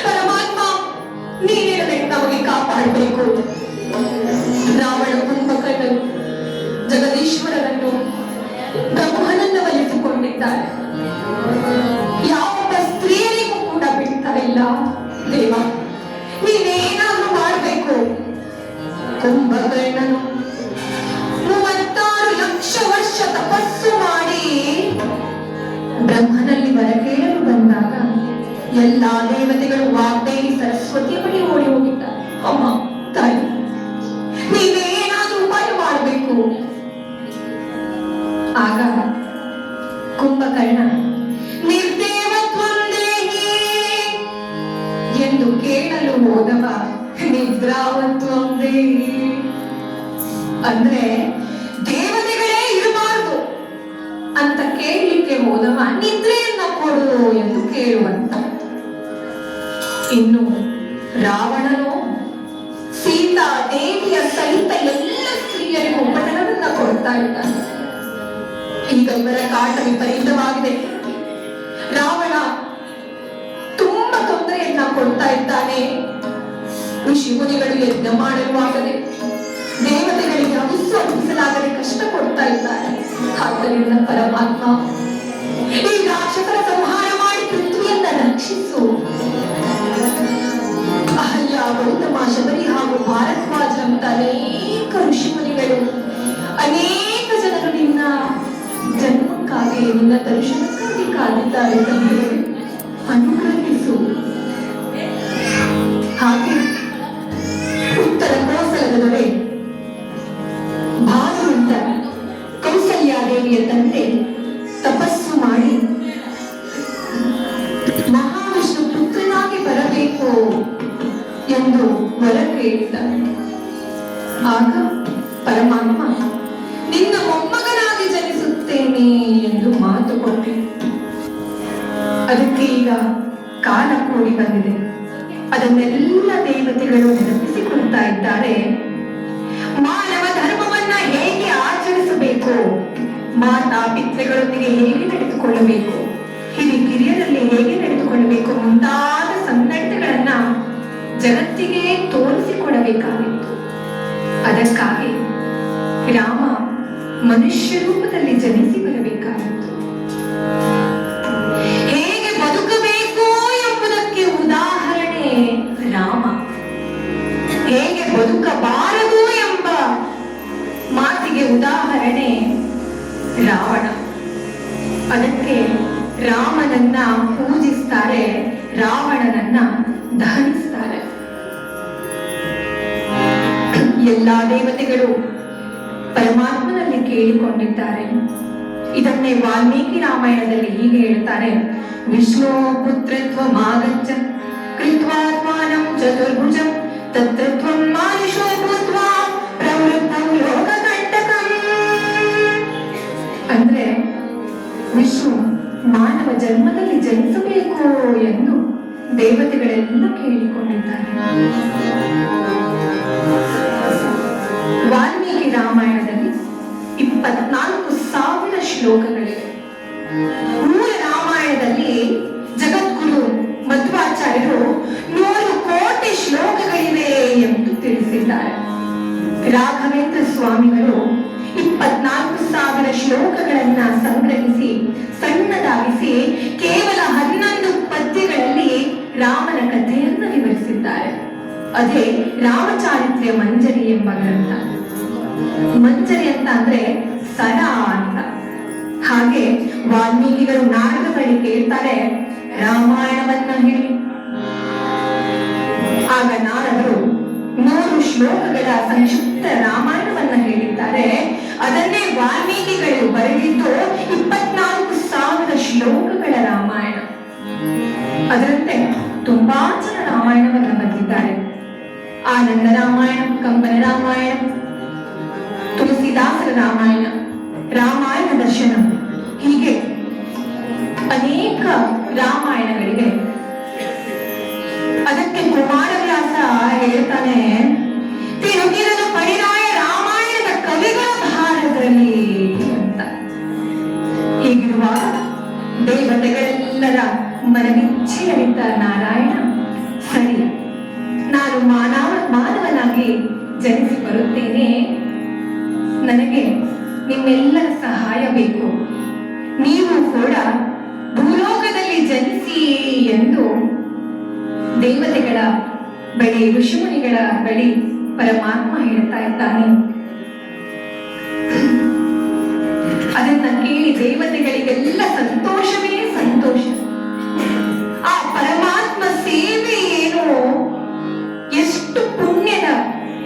ಪರಮಾತ್ಮ, ನೀನೇ ನಮಗೆ ಕಾಪಾಡಬೇಕು. ರಾವಣ ಕುಂಭಕರ್ಣನು ಜಗದೀಶ್ವರನನ್ನು ಬ್ರಹ್ಮನನ್ನ ಒಲಿಸಿಕೊಂಡಿದ್ದಾರೆ. ಯಾವ ಸ್ತ್ರೀಯರಿಗೂ ಕೂಡ ಬಿಡ್ತಾ ಇಲ್ಲ. ದೇವ, ನೀನೇನಾದ್ರೂ ಮಾಡಬೇಕು. ಕುಂಭಕರ್ಣನು 36 ಲಕ್ಷ ವರ್ಷ ತಪಸ್ಸು ಮಾಡಿ ಬ್ರಹ್ಮನಲ್ಲಿ ವರ ಕೇಳಲು ಬಂದಾಗ ಎಲ್ಲಾ ದೇವತೆಗಳು ವಾಗ್ದೇವಿ ಸರಸ್ವತಿಯ ಬಳಿ ಓಡಿ ಹೋಗಿದ್ದಾರೆ. ಅಮ್ಮ ತಾಯಿ, ನೀವೇನಾದ್ರೂ ಉಪಾಯ ಮಾಡಬೇಕು. ಆಗ ಕುಂಭಕರ್ಣ ನಿರ್ದೇವತ್ವಂ ದೇಹಿ ಎಂದು ಕೇಳಲು ಹೋದವ ನಿದ್ರಾವತ್ವಂ ದೇಹಿ ಅಂದ್ರೆ ದೇವತೆಗಳೇ ಇರಬಾರದು ಅಂತ ಕೇಳಲಿಕ್ಕೆ ಹೋದವ ನಿದ್ರೆಯನ್ನ ಕೊಡು ಎಂದು ಕೇಳುವಂತ. ಇನ್ನು ರಾವಣನು ಸೀತಾ ದೇವಿಯ ಸಹಿತ ಎಲ್ಲ ಸ್ತ್ರೀಯರಿಗೂ ಉಪಟನವನ್ನ ಕೊಡ್ತಾ ಇದ್ದಾನೆ. ಈಗ ಇವರ ಕಾಟ ವಿಪರೀತವಾಗಿದೆ. ರಾವಣ ತುಂಬಾ ತೊಂದರೆಯನ್ನ ಕೊಡ್ತಾ ಇದ್ದಾನೆ. ಋಷಿ ಮುನಿಗಳು ಯಜ್ಞ ಮಾಡಲು ಆಗದೆ, ದೇವತೆಗಳಿಗೆ ಹವಿಸ್ಸು ಅರ್ಪಿಸಲಾಗದೆ ಕಷ್ಟ ಕೊಡ್ತಾ ಇದ್ದಾರೆ. ಆದ್ದರಿಂದ ಪರಮಾತ್ಮ, ಈ ರಾಕ್ಷಸರ ಸಂಹಾರ ಮಾಡಿ ಪೃಥ್ವಿಯನ್ನ ರಕ್ಷಿಸು. ಅಹಲ್ಯ, ಗೌತಮ, ಶಬರಿ ಹಾಗೂ ಭಾರದ್ವಾಜರಂತ ಅನೇಕ ಋಷಿ ಮುನಿಗಳು, ಅನೇಕ ಜನರು ನಿನ್ನ ಜನ್ಮಕ್ಕಾಗಿ, ನಿನ್ನ ದರ್ಶನಕ್ಕಾಗಿ ಕಾದಿದ್ದಾರೆ. ತಂದೆ, ಅನುಗ್ರಹಿಸು. ಹಾಗೆ ಉತ್ತರ ಕೋಸಲದ ದೊರೆ ಭಾನುವಂತ ಕೌಸಲ್ಯಾದೇವಿಯ ತಂದೆ ತಪಸ್ಸು ಮಾಡಿ ಮಹಾವಿಷ್ಣು ಪುತ್ರನಾಗಿ ಬರಬೇಕು ಎಂದು ವರ ಕೇಳಿದ. ಆಗ ಪರಮಾತ್ಮ ನಿನ್ನ ಮೊಮ್ಮಗನಾಗಿ ಜನಿಸುತ್ತೇನೆ ಎಂದು ಮಾತು ಕೊಟ್ಟೆ. ಅದಕ್ಕೆ ಈಗ ಕಾಲ ಕೂಡಿ ಬಂದಿದೆ. ಅದನ್ನೆಲ್ಲ ದೇವತೆಗಳು ನೆನಪಿಸಿಕೊಳ್ತಾ ಇದ್ದಾರೆ. ಮಾನವ ಧರ್ಮವನ್ನ ಹೇಗೆ ಆಚರಿಸಬೇಕು, ಮಾತಾ ಪಿತೃಗಳೊಂದಿಗೆ ಹೇಗೆ ನಡೆದುಕೊಳ್ಳಬೇಕು, ಹಿರಿಯರಲ್ಲಿ ಹೇಗೆ ನಡೆದುಕೊಳ್ಳಬೇಕು ಮುಂತಾದ ಸನ್ನಡತೆಗಳನ್ನ ಜಗತ್ತಿಗೆ ತೋರಿಸಿಕೊಡಬೇಕಾಗಿತ್ತು. ಅದಕ್ಕಾಗಿ ರಾಮ ಮನುಷ್ಯ ರೂಪದಲ್ಲಿ ಜನಿಸಿ ಬರಬೇಕಾಗಿತ್ತು. ಹೇಗೆ ಬದುಕಬೇಕು ಎಂಬುದಕ್ಕೆ ಉದಾಹರಣೆ ರಾಮ, ಹೇಗೆ ಬದುಕಬಾರದು ಎಂಬ ಮಾತಿಗೆ ಉದಾಹರಣೆ ರಾವಣ. ಅದಕ್ಕೆ ರಾಮನನ್ನ ಪೂಜಿಸ್ತಾರೆ, ರಾವಣನನ್ನ ದಹನಿಸ್ತಾರೆ. ಎಲ್ಲಾ ದೇವತೆಗಳು ಪರಮಾತ್ಮನಲ್ಲಿ ಕೇಳಿಕೊಂಡಿದ್ದಾರೆ. ಇದನ್ನೇ ವಾಲ್ಮೀಕಿ ರಾಮಾಯಣದಲ್ಲಿ ಹೀಗೆ ಹೇಳ್ತಾರೆ: ವಿಷ್ಣು ಪುತ್ರತ್ವ ಮಾಗಚ್ಚ ಕೃತ್ವಾತ್ಮಾನಂ ಚತುರ್ಭುಜಂ ತತ್ರತ್ವಂ ಮಾನುಷೋ ಭೂತ್ವಾ ಪ್ರವೃತ್ತಂ ಲೋಕಕಂಟಕಂ. ಅಂದ್ರೆ ವಿಷ್ಣು ಮಾನವ ಜನ್ಮದಲ್ಲಿ ಜನಿಸಬೇಕು ಎಂದು ದೇವತೆಗಳೆಲ್ಲ ಕೇಳಿಕೊಂಡಿದ್ದಾರೆ. ವಾಲ್ಮೀಕಿ ರಾಮಾಯಣದಲ್ಲಿ 24,000 ಶ್ಲೋಕಗಳಿವೆ. ಮೂಲ ರಾಮಾಯಣದಲ್ಲಿ ಜಗದ್ಗುರು ಮಧ್ವಾಚಾರ್ಯರು 100 ಕೋಟಿ ಶ್ಲೋಕಗಳಿವೆ ಎಂದು ತಿಳಿಸಿದ್ದಾರೆ. ರಾಘವೇಂದ್ರ ಸ್ವಾಮಿಗಳು 24,000 ಶ್ಲೋಕಗಳನ್ನ ಸಂಗ್ರಹಿಸಿ ಸಣ್ಣದಾಗಿಸಿ ಕೇವಲ 11 ಪದ್ಯಗಳಲ್ಲಿ ರಾಮನ ಕಥೆಯನ್ನು ವಿವರಿಸಿದ್ದಾರೆ. ಅದೇ ರಾಮಚಾರಿತ್ರ್ಯ ಮಂಜರಿ ಎಂಬ ಗ್ರಂಥ. ಮಂಜರಿ ಅಂತ ಅಂದ್ರೆ ಸರ ಅಂತ. ಹಾಗೆ ವಾಲ್ಮೀಕಿಗಳು ನಾರದ ಬಳಿ ಕೇಳ್ತಾರೆ, ರಾಮಾಯಣವನ್ನ ಹೇಳಿ. ಆಗ ನಾರದರು 100 ಶ್ಲೋಕಗಳ ಸಂಕ್ಷಿಪ್ತ ರಾಮಾಯಣವನ್ನ ಹೇಳಿದ್ದಾರೆ. ಅದನ್ನೇ ವಾಲ್ಮೀಕಿಗಳು ಬರೆದಿದ್ದು 24,000 ಶ್ಲೋಕಗಳ ರಾಮಾಯಣ. ಅದರಂತೆ ತುಂಬಾ ಜನ ರಾಮಾಯಣವನ್ನ ಬರೆದಿದ್ದಾರೆ. ಆನಂದ ರಾಮಾಯಣ, ಕಂಬನ ರಾಮಾಯಣ, ತುಳಸಿದಾಸರ ರಾಮಾಯಣ, ರಾಮಾಯಣ ದರ್ಶನ, ಹೀಗೆ ಅನೇಕ ರಾಮಾಯಣಗಳಿವೆ. ಅದಕ್ಕೆ ಕುಮಾರವ್ಯಾಸ ಹೇಳ್ತಾನೆ, ನಾನು ಮಾನವನಾಗಿ ಜನಿಸಿ ಬರುತ್ತೇನೆ. ನನಗೆ ನಿಮ್ಮೆಲ್ಲರ ಸಹಾಯ ಬೇಕು. ನೀವು ಕೂಡ ಭೂಲೋಕದಲ್ಲಿ ಜನಿಸಿ ಎಂದು ದೇವತೆಗಳ ಬಳಿ, ಋಷಿಮುನಿಗಳ ಬಳಿ ಪರಮಾತ್ಮ ಹೇಳ್ತಾ ಇದ್ದಾನೆ. ಅದನ್ನ ಕೇಳಿ ದೇವತೆಗಳಿಗೆಲ್ಲ ಸಂತೋಷವೇ ಸಂತೋಷ. ಆ ಪರಮಾತ್ಮ ಸೇವೆ ಏನು, ಎಷ್ಟು ಪುಣ್ಯದ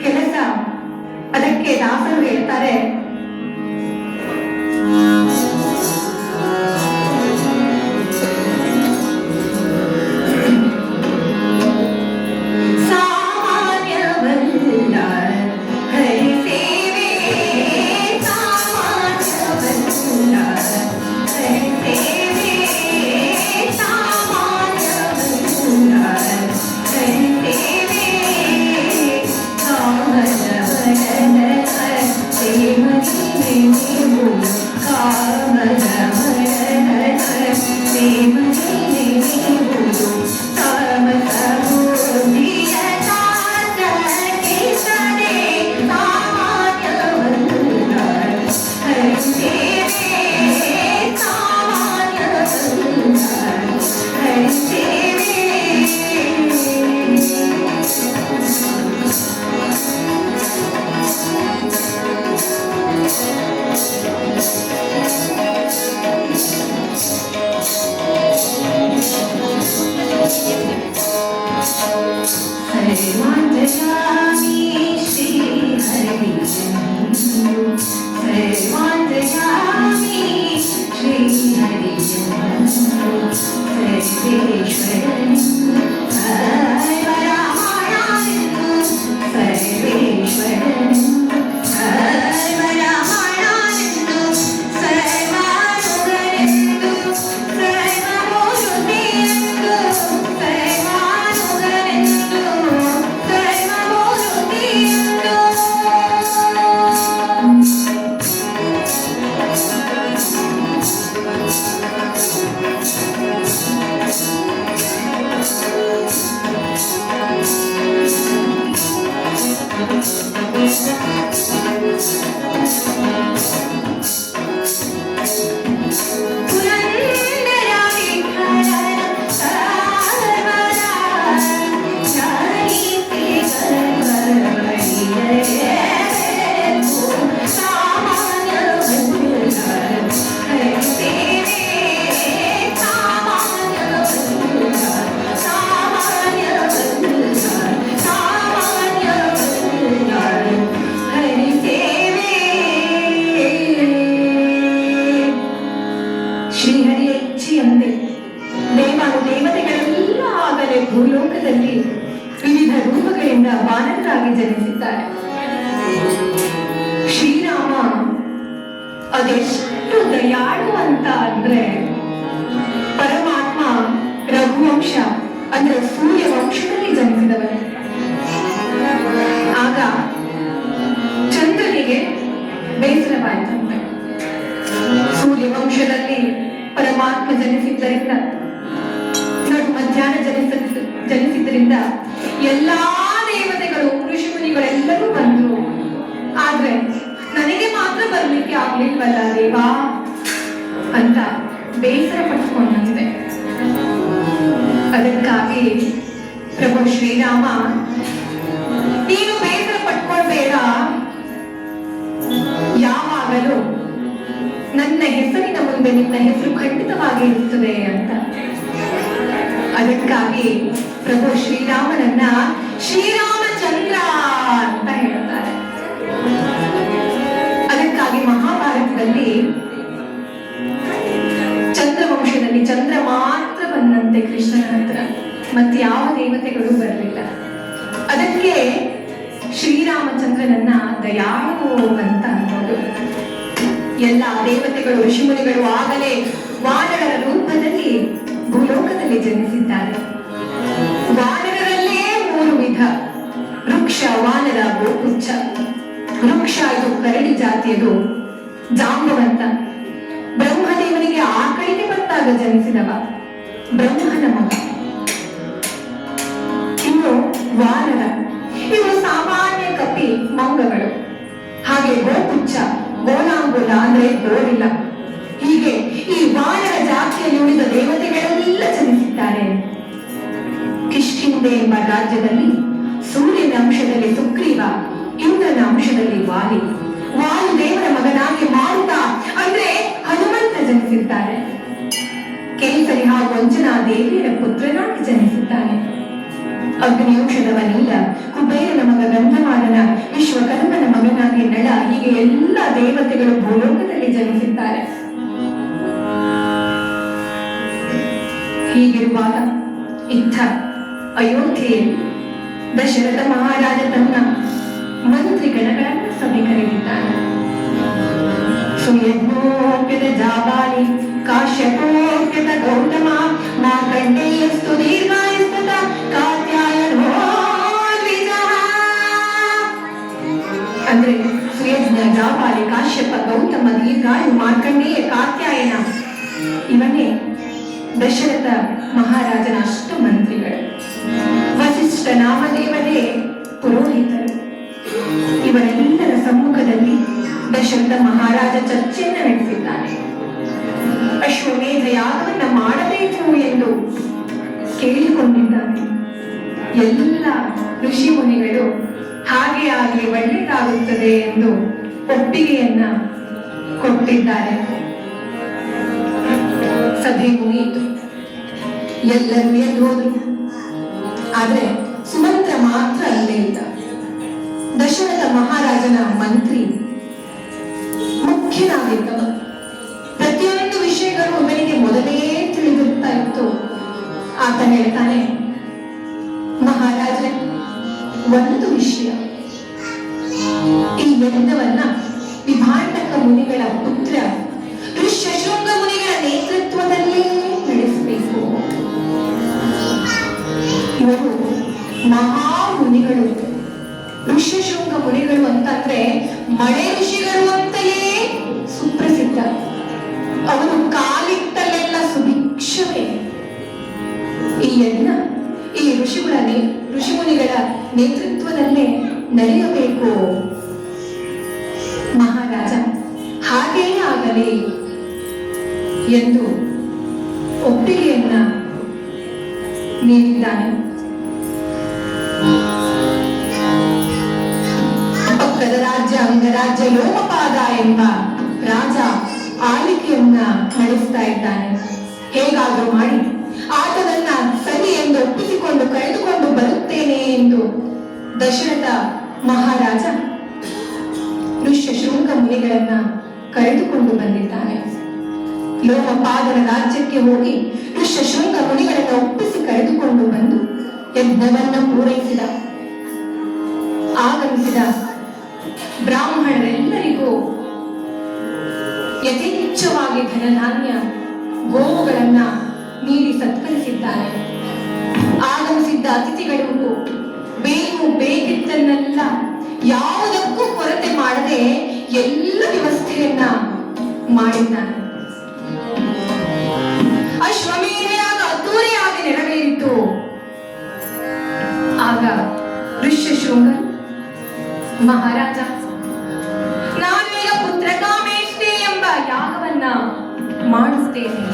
ಕೆಲಸ. ಅದಕ್ಕೆ ದಾಸರು ಹೇಳ್ತಾರೆ, ಭೂಲೋಕದಲ್ಲಿ ವಿವಿಧ ರೂಪಗಳಿಂದ ವಾನರರಾಗಿ ಜನಿಸಿದ್ದಾರೆ. ಶ್ರೀರಾಮ ಅದೆಷ್ಟು ದಯಾಳು ಅಂತ ಅಂದ್ರೆ, ಪರಮಾತ್ಮ ರಘುವಂಶ ಅಂದ್ರೆ ಸೂರ್ಯ ವಂಶದಲ್ಲಿ ಜನಿಸಿದವನು. ಆಗ ಚಂದ್ರನಿಗೆ ಬೇಸರವಾಯಿತಂತೆ. ಸೂರ್ಯ ವಂಶದಲ್ಲಿ ಪರಮಾತ್ಮ ಜನಿಸಿದ್ದರಿಂದ, ಮಧ್ಯಾಹ್ನ ಜನಿಸಿದ್ರಿಂದ ಎಲ್ಲಾ ದೇವತೆಗಳು, ಋಷಿಮುನಿಗಳೆಲ್ಲರೂ ಬಂದ್ರು. ಆದ್ರೆ ನನಗೆ ಮಾತ್ರ ಬರ್ಲಿಕ್ಕೆ ಆಗ್ಲಿಲ್ವಲ್ಲ ದೇವಾ ಅಂತ ಬೇಸರ ಪಟ್ಕೊಂಡಂತೆ. ಅದಕ್ಕಾಗಿ ಪ್ರಭು ಶ್ರೀರಾಮ, ನೀನು ಬೇಸರ ಪಟ್ಕೊಳ್ಬೇಡ, ಯಾವಾಗಲೂ ನನ್ನ ಹೆಸರಿನ ಮುಂದೆ ನಿನ್ನ ಹೆಸರು ಖಂಡಿತವಾಗಿ ಇರುತ್ತದೆ ಅಂತ. ಅದಕ್ಕಾಗಿ ಪ್ರಭು ಶ್ರೀರಾಮನನ್ನ ಶ್ರೀರಾಮಚಂದ್ರ ಅಂತ ಹೇಳ್ತಾರೆ. ಅದಕ್ಕಾಗಿ ಮಹಾಭಾರತದಲ್ಲಿ ಚಂದ್ರವಂಶದಲ್ಲಿ ಚಂದ್ರ ಮಾತ್ರ ಬಂದಂತೆ ಕೃಷ್ಣನ ಹತ್ರ, ಮತ್ತೆ ಯಾವ ದೇವತೆಗಳು ಬರಲಿಲ್ಲ. ಅದಕ್ಕೆ ಶ್ರೀರಾಮಚಂದ್ರನನ್ನ ದಯಾಳು ಅಂತ ಅನ್ಬೋದು. ಎಲ್ಲ ದೇವತೆಗಳು, ಋಷಿಮುನಿಗಳು ಆಗಲೇ ವಾನರರ ರೂಪದಲ್ಲಿ ಭೂಲೋಕದಲ್ಲಿ ಜನಿಸಿದ್ದಾರೆ. ವಾನರರಲ್ಲೇ 3 ವಿಧ: ವೃಕ್ಷ, ವಾನರ, ಗೋಪುಚ್ಚ. ವೃಕ್ಷ ಇದು ಕರಡಿ ಜಾತಿಯದು, ಜಾಂಬವಂತ. ಬ್ರಹ್ಮದೇವನಿಗೆ ಆಕಳಿಗೆ ಬಂದಾಗ ಜನಿಸಿದವ, ಬ್ರಹ್ಮನ ಮಗ. ಇನ್ನು ವಾನರ ಹುಚ್ಚ, ಗೋಲಾಂಗುಲ ಅಂದ್ರೆ ಗೋರಿಲ್ಲ. ಹೀಗೆ ಈ ವಾನರ ಜಾತಿಯಲ್ಲಿ ಉಳಿದ ದೇವತೆಗಳೆಲ್ಲ ಜನಿಸಿದ್ದಾರೆ. ಕಿಷ್ಕಿಂಧೆ ಎಂಬ ರಾಜ್ಯದಲ್ಲಿ ಸೂರ್ಯನ ಅಂಶದಲ್ಲಿ ಸುಗ್ರೀವ, ಇಂದ್ರನ ಅಂಶದಲ್ಲಿ ವಾಲಿ, ವಾಯುದೇವರ ಮಗನಾಗಿ ಮಾರುತ ಅಂದ್ರೆ ಹನುಮಂತ ಜನಿಸಿದ್ದಾನೆ. ಕೇಸರಿ ಹಾಗೂ ಅಂಜನಾ ದೇವಿಯರ ಪುತ್ರನಾಗಿ ಜನಿಸಿದ್ದಾನೆ. ಅಗ್ನಿವಂಶದವ ನೀಲ, ಕುಬೇರನ ಮಗ ಗಂಧಮಾದನ, ವಿಶ್ವಕರ್ಮನ ಮಗನಾಗಿ ನಳ, ಹೀಗೆ ಎಲ್ಲ ದೇವತೆಗಳು ಭೂಲೋಕದಲ್ಲಿ ಜನಿಸಿದ್ದಾರೆ. ಹೀಗಿರುವಾಗ ಇತ್ತ ಅಯೋಧ್ಯೆಯಲ್ಲಿ ದಶರಥ ಮಹಾರಾಜ ತನ್ನ ಮಂತ್ರಿಗಣಗಳನ್ನು ಸಭೆ ಕರೆದಿದ್ದಾನೆ. ಸುಯಜ್ಞೋಪ್ಯದ ಜಾಬಾಲಿ, ಕಾಶ್ಯಪೋಪ್ಯದ ಗೌತಮ, ಮಾರ್ಕಂಡೇಯಸ್ತು ದೀರ್ಘಾಯುಸ್ತುತ, ಕಾತ್ಯಾಯನೋ ದ್ವಿಜಃ. ಅಂದ್ರೆ ಸುಯಜ್ಞ, ಜಾಬಾಲಿ, ಕಾಶ್ಯಪ, ಗೌತಮ, ದೀರ್ಘಾಯು, ಮಾರ್ಕಂಡೇಯ, ಕಾತ್ಯಾಯನ ಇವನೇ ದಶರಥ ಮಹಾರಾಜನ ಅಷ್ಟ ಮಂತ್ರಿಗಳು. ವಸಿಷ್ಠ ನಾಮದೇವರೇ ಪುರೋಹಿತರು. ಇವರೆಲ್ಲರ ಸಮ್ಮುಖದಲ್ಲಿ ದಶರಥ ಮಹಾರಾಜ ಚರ್ಚೆಯನ್ನು ನಡೆಸಿದ್ದಾನೆ. ಅಶ್ವಮೇಧ ಯಾಗವನ್ನ ಮಾಡಬೇಕು ಎಂದು ಕೇಳಿಕೊಂಡಿದ್ದಾನೆ. ಎಲ್ಲ ಋಷಿ ಮುನಿಗಳು ಹಾಗೆ ಆಗಲಿ, ಒಳ್ಳೆಯದಾಗುತ್ತದೆ ಎಂದು ಒಪ್ಪಿಗೆಯನ್ನ ಕೊಟ್ಟಿದ್ದಾರೆ. ಸಭೆ ಮುಗಿಯಿತು, ಎಲ್ಲರೂ ಎದ್ದು ಹೋದ್ರು. ಆದ್ರೆ ಸುಮಂತ್ರ ಮಾತ್ರ ಅಲ್ಲೇ ಇದ್ದ. ದಶರಥ ಮಹಾರಾಜನ ಮಂತ್ರಿ ಮುಖ್ಯನಾಗಿದ್ದವ. ಪ್ರತಿಯೊಂದು ವಿಷಯಗಳು ಅವನಿಗೆ ಮೊದಲೇ ತಿಳಿದಿರ್ತಾ ಇತ್ತು. ಆತ ಹೇಳ್ತಾನೆ, ಮಹಾರಾಜರೇ, ಒಂದು ವಿಷಯ, ಈ ಯಜ್ಞವನ್ನ ವಿಭಾಂಡಕ ಮುನಿಗಳ ಪುತ್ರ ಋಷ್ಯಶೃಂಗ ಮುನಿಗಳ ನೇತೃತ್ವದಲ್ಲೇ ನಡೆಸಬೇಕು. ಇವರು ಮಹಾಮುನಿಗಳು. ಋಷ್ಯಶೃಂಗ ಮುನಿಗಳು ಅಂತಂದ್ರೆ ಮಳೆ ಋಷಿಗಳು ಅಂತಲೇ ಸುಪ್ರಸಿದ್ಧ. ಅವರು ಕಾಲಿಟ್ಟಲ್ಲೆಲ್ಲ ಸುಭಿಕ್ಷವೇ. ಈ ಯಜ್ಞ ಈ ಋಷಿಮುನಿಗಳ ನೇತೃತ್ವದಲ್ಲೇ ನಡೆಯಬೇಕು. ಮಹಾರಾಜ ಹಾಗೇ ಆಗಲಿ ಎಂದು ಒಪ್ಪಿಗೆಯನ್ನ ನೀಡಿದ್ದಾನೆ. ಪಕ್ಕದ ರಾಜ್ಯ ಅಂಗರಾಜ್ಯ ಲೋಮಪಾದ ಎಂಬ ರಾಜ ಆಳ್ವಿಕೆಯನ್ನ ನಡೆಸ್ತಾ ಇದ್ದಾನೆ. ಹೇಗಾದ್ರೂ ಮಾಡಿ ಆತನನ್ನ ಸರಿ ಎಂದು ಒಪ್ಪಿಸಿಕೊಂಡು ಕರೆದುಕೊಂಡು ಬರುತ್ತೇನೆ ಎಂದು ದಶರಥ ಮಹಾರಾಜ ಋಷ್ಯಶೃಂಗ ಮುನಿಗಳನ್ನ ಕರೆದುಕೊಂಡು ಬಂದಿದ್ದಾನೆ. ಲೋಮಪಾದನ ರಾಜ್ಯಕ್ಕೆ ಹೋಗಿ ಋಷ್ಯಶೃಂಗ ಮುನಿಗಳನ್ನ ಒಪ್ಪಿಸಿ ಕರೆದುಕೊಂಡು ಬಂದು ಯಜ್ಞವನ್ನ ಪೂರೈಸಿದ. ಆಗಮಿಸಿದ ಬ್ರಾಹ್ಮಣರೆಲ್ಲರಿಗೂ ಯಥೇಚ್ಛವಾಗಿ ಧನಧಾನ್ಯ ಗೋವುಗಳನ್ನ ನೀಡಿ ಸತ್ಕರಿಸಿದ್ದಾನೆ. ಆಗಮಿಸಿದ್ದ ಅತಿಥಿಗಳಿಗೂ ಬೇಕಿದ್ದನ್ನೆಲ್ಲ ಯಾವುದಕ್ಕೂ ಕೊರತೆ ಮಾಡದೆ ಎಲ್ಲ ವ್ಯವಸ್ಥೆಯನ್ನ ಮಾಡಿದ್ದಾನೆ. ಅಶ್ವಮೇಧಯಾಗ ಅದ್ದೂರಿಯಾಗಿ ನೆರವೇರಿತು. ಆಗ ಋಷ್ಯಶೃಂಗ ಮಹಾರಾಜ, ನಾನೀಗ ಪುತ್ರಕಾಮೇಷ್ಟಿ ಎಂಬ ಯಾಗವನ್ನ ಮಾಡಿಸ್ತೇನೆ,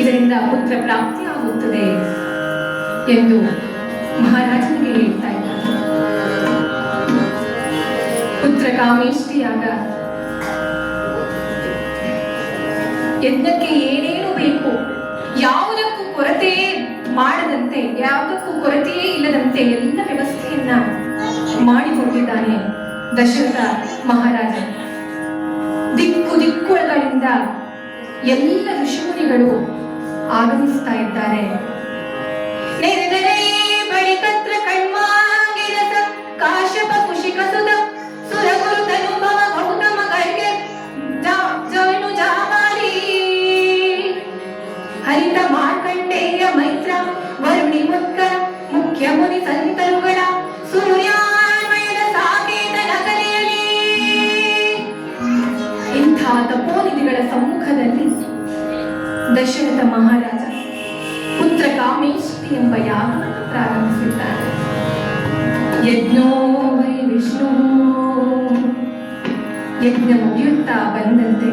ಇದರಿಂದ ಪುತ್ರ ಪ್ರಾಪ್ತಿಯಾಗುತ್ತದೆ ಎಂದು ಮಹಾರಾಜನಿಗೆ ಹೇಳ್ತಾ ಇದ್ದಾರೆ. ಪುತ್ರಕಾಮೇಷ್ಟಿಯಾಗ ಯಜ್ಞಕ್ಕೆ ಏನೇನು ಬೇಕು, ಯಾವುದಕ್ಕೂ ಕೊರತೆಯೇ ಮಾಡದಂತೆ, ಯಾವುದಕ್ಕೂ ಕೊರತೆಯೇ ಇಲ್ಲದಂತೆ ಎಲ್ಲ ವ್ಯವಸ್ಥೆಯನ್ನ ಮಾಡಿಕೊಟ್ಟಿದ್ದಾನೆ ದಶರಥ ಮಹಾರಾಜ. ದಿಕ್ಕುಗಳಿಂದ ಎಲ್ಲ ಋಷಿಮುನಿಗಳು ಆಗಮಿಸ್ತಾ ಇದ್ದಾರೆ. ನೆರೆದರೆ ಬಳಿಕತ್ರ ಕಣ್ವಾಂಗಿರಸ ಕಾಶ್ಯಪ ಕುಶಿಕ ಸುತ ಸುರಗುರು ತನುಭವ ಗೌತಮ ಗರ್ಗೆ ಜನು ಜಾಮಾಲಿ ಹರಿತ ಮಾರ್ಕಂಡೇಯ ಮೈತ್ರ ವರುಣಿ ಮುತ್ಕರ ಮುಖ್ಯ ಮುನಿ ಸಂತರುಗಳ ಸೂರ್ಯಾನ್ವಯದ ಸಾಕೇತ ನಗರಿಯಲಿ. ಇಂಥ ತಪೋನಿಧಿಗಳ ಸಮ್ಮುಖದಲ್ಲಿ ದಶರಥ ಮಹಾರಾಜ ಪುತ್ರಕಾಮೇಷ್ಟಿ ಎಂಬ ಯಾಗವನ್ನು ಪ್ರಾರಂಭಿಸಿದ್ದಾರೆ. ಯಜ್ಞೋ ವೈ ವಿಷ್ಣು ಯಜ್ಞ ಮುಗಿಯುತ್ತಾ ಬಂದಂತೆ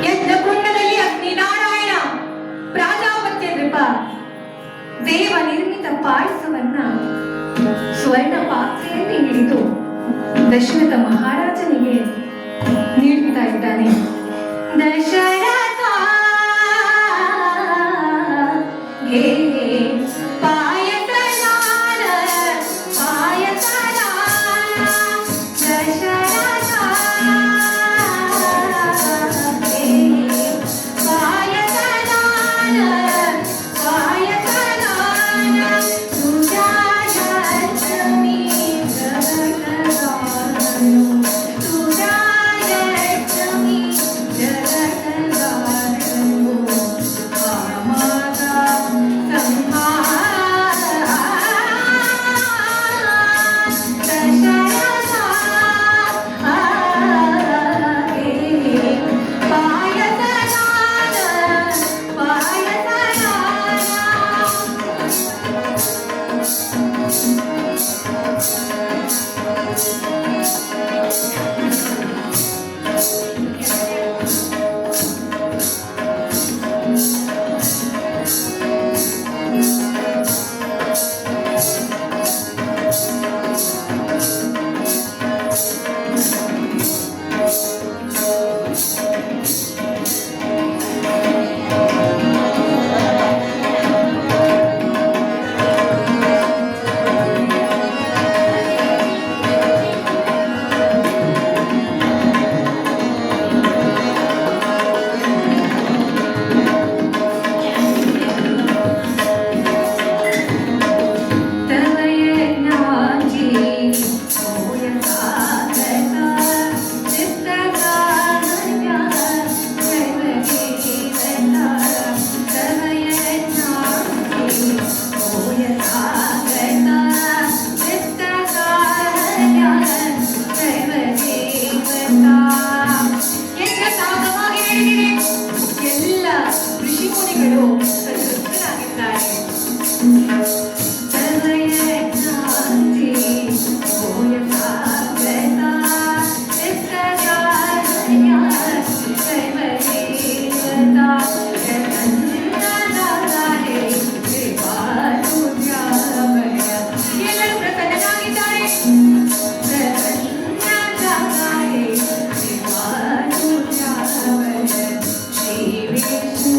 ಯಜ್ಞಕುಂಡದಲ್ಲಿ ಅಗ್ನಿನಾರಾಯಣ ಪ್ರಾಜಾಪತ್ಯ ನೃಪ ದೇವ ನಿರ್ಮಿತ ಪಾಯಸವನ್ನ ಸ್ವರ್ಣ ಪಾತ್ರೆಯಲ್ಲಿ ಹಿಡಿದು ದಶರಥ ಮಹಾರಾಜನಿಗೆ ನೀಡುತ್ತಾ ಇದ್ದಾನೆ. ದಶರಥ ಗೆ ಪಾಯಸದಾನ ಪಾಯಸದಾನ ದಶರಥ ಗೆ ಪಾಯಸದಾನ ಪಾಯಸದಾನ ಸುಜಾಯಲಕ್ಷ್ಮೀ ಜಗತ್ಕಾರಣೋ ಸುಜಾಯಲಕ್ಷ್ಮೀ ಜಗತ್ಕಾರಣೋ ಕಾಮದ ಎಲ್ಲ ಋಷಿಮುನಿಗಳು ಸಂತೃಪ್ತರಾಗಿದ್ದಾರೆ. ಎಲ್ಲರೂ ಪ್ರಸನ್ನರಾಗಿದ್ದಾರೆ. ಶ್ರೀ ವಿಷ್ಣು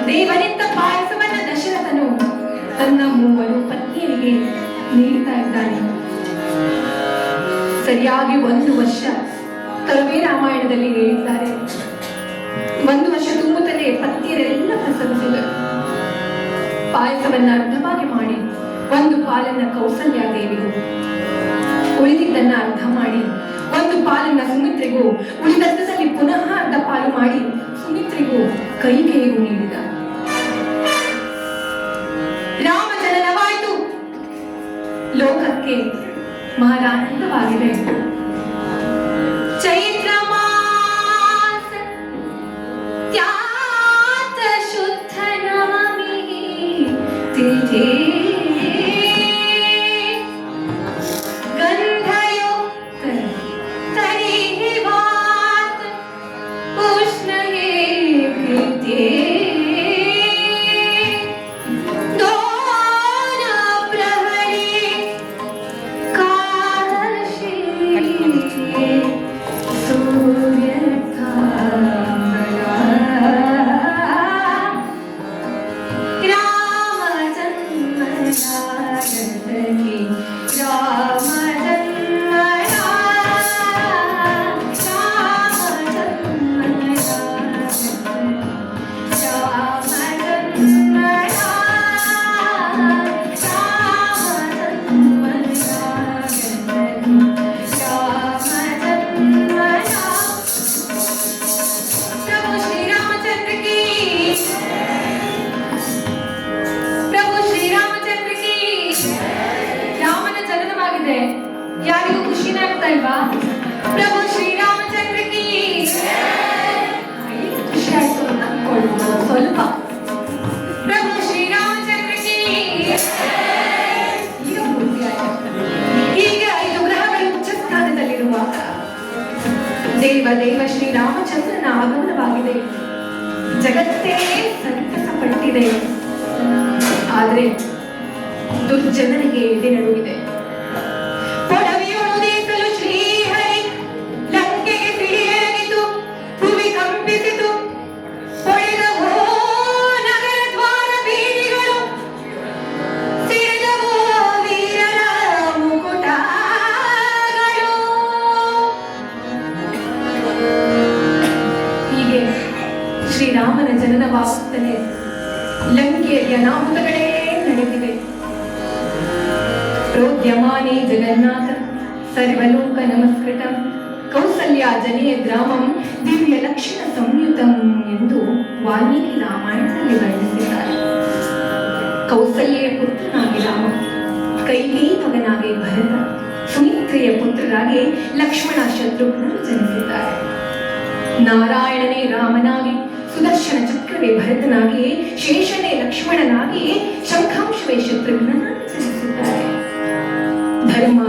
ದೇವನಿತ್ತ ಪಾಯಸವನ್ನ ದಶರಥನು ತನ್ನ ಮೂವರು ಪತ್ನಿಯರಿಗೆ ನೀಡ್ತಾ ಇದ್ದಾನೆ. ಸರಿಯಾಗಿ 1 ವರ್ಷ ಕರುವೆ ರಾಮಾಯಣದಲ್ಲಿ ಹೇಳಿದ್ದಾರೆ. 1 ವರ್ಷ ತುಂಬುತ್ತಲೇ ಪತ್ನಿಯರೆಲ್ಲ ಪ್ರಸವಿಸಿದರು. ಪಾಯಸವನ್ನ ಅರ್ಧವಾಗಿ ಮಾಡಿ 1 ಪಾಲನ್ನ ಕೌಸಲ್ಯ ದೇವಿಗೂ, ಉಳಿದಿದ್ದನ್ನ ಅರ್ಧ ಮಾಡಿ 1 ಪಾಲನ್ನ ಸುಮಿತ್ರೆಗೂ, ಉಳಿದದ್ದರಲ್ಲಿ ಪುನಃ ಅರ್ಧ ಪಾಲು ಮಾಡಿ ಸುಮಿತ್ರೆಗೂ ಕೈಕೇಯಿಗೂ ನೀಡಿದ. ರಾಮ ಜನನವಾಯಿತು. ಲೋಕಕ್ಕೆ ಮಹಾರಾನಂದವಾಗಿದೆ. ಚೈತ್ರ ಮಾಸ ತ್ಯಾತ ಶುದ್ಧ ನವಮಿ ತಿಥಿ ಗಂಧಯುಕ್ತ ತರಿವಾತ ಉಷ್ಣಯೇ ಕೃತ್ಯೇ ದೋನ ಪ್ರಹರಿ ಕಾಲಶೇ ಅಲ್ವಾ? ಪ್ರಭು ಶ್ರೀರಾಮಚಂದ್ರಕ್ಕೆ ಖುಷಿ ಆಯ್ತು ಅಂತ ಅನ್ಕೊಳ್ಬೋದು ಸ್ವಲ್ಪ. ಪ್ರಭು ಶ್ರೀರಾಮಚಂದ್ರಕ್ಕೆ ಈಗ ಪೂರ್ತಿ ಆಯ್ತು. ಈಗ 5 ಗ್ರಹಗಳು ಉಚ್ಚ ಸ್ಥಾನದಲ್ಲಿರುವಾಗ ದೇವ ಶ್ರೀರಾಮಚಂದ್ರನ ಆಗಮನವಾಗಿದೆ. ಜಗತ್ತೇ ಸಂತಸ ಪಟ್ಟಿದೆ. ಆದರೆ ದುರ್ಜನರಿಗೆ ಎದೆನಡುವಿದೆ. ಪೊಡವೆಯೊಡೆಸಲು ಶ್ರೀಹರಿ ಲಂಕೆಗೆ ಸಿಡಿಯೆರಗಿತು, ಭೂಮಿ ಕಂಪಿಸಿತು. ಹೊಡೆದವೋ ನಗರ ದ್ವಾರ ಬೀದಿಗಳು, ಸಿಡಿದವೋ ವೀರರ ಮುಕುಟಗಳು. ಹೀಗೆ ಶ್ರೀರಾಮನ ಜನನವಾಗುತ್ತಲೇ ಲಂಕೆಯ ಅನಾಹುತಗಳೇ ನಡೆದಿವೆ. ಪ್ರೋದ್ಯಮಾನೇ ಜಗನ್ನಾಥ ಸರ್ವಲೋಕ ನಮಸ್ಕೃತಂ ಕೌಸಲ್ಯ ಜನೇ ಗ್ರಾಮಂ ದಿವ್ಯ ಲಕ್ಷಣ ಸಂಯುತಂ ಎಂದು ವಾಲ್ಮೀಕಿ ರಾಮಾಯಣದಲ್ಲಿ ವರ್ಣಿಸಿದ್ದಾರೆ. ಕೌಸಲ್ಯೆಯ ಪುತ್ರನಾಗಿ ರಾಮ, ಕೈಕೇಯಿ ಮಗನಾಗಿ ಭರತ, ಸುಮಿತ್ರೆಯ ಪುತ್ರರಾಗಿ ಲಕ್ಷ್ಮಣ ಶತ್ರುಘ್ನರು ಜನಿಸಿದ್ದಾರೆ. ನಾರಾಯಣನೇ ರಾಮನಾಗಿ, ಸುದರ್ಶನ ಚಕ್ರವೇ ಭರತನಾಗಿ, ಶೇಷನೇ ಲಕ್ಷ್ಮಣನಾಗಿ, ಶಂಖಾಂಶವೇ ಶತ್ರುಘ್ನನಾಗಿ ಜನಿಸಿದ್ದಾರೆ. ಧರ್ಮ,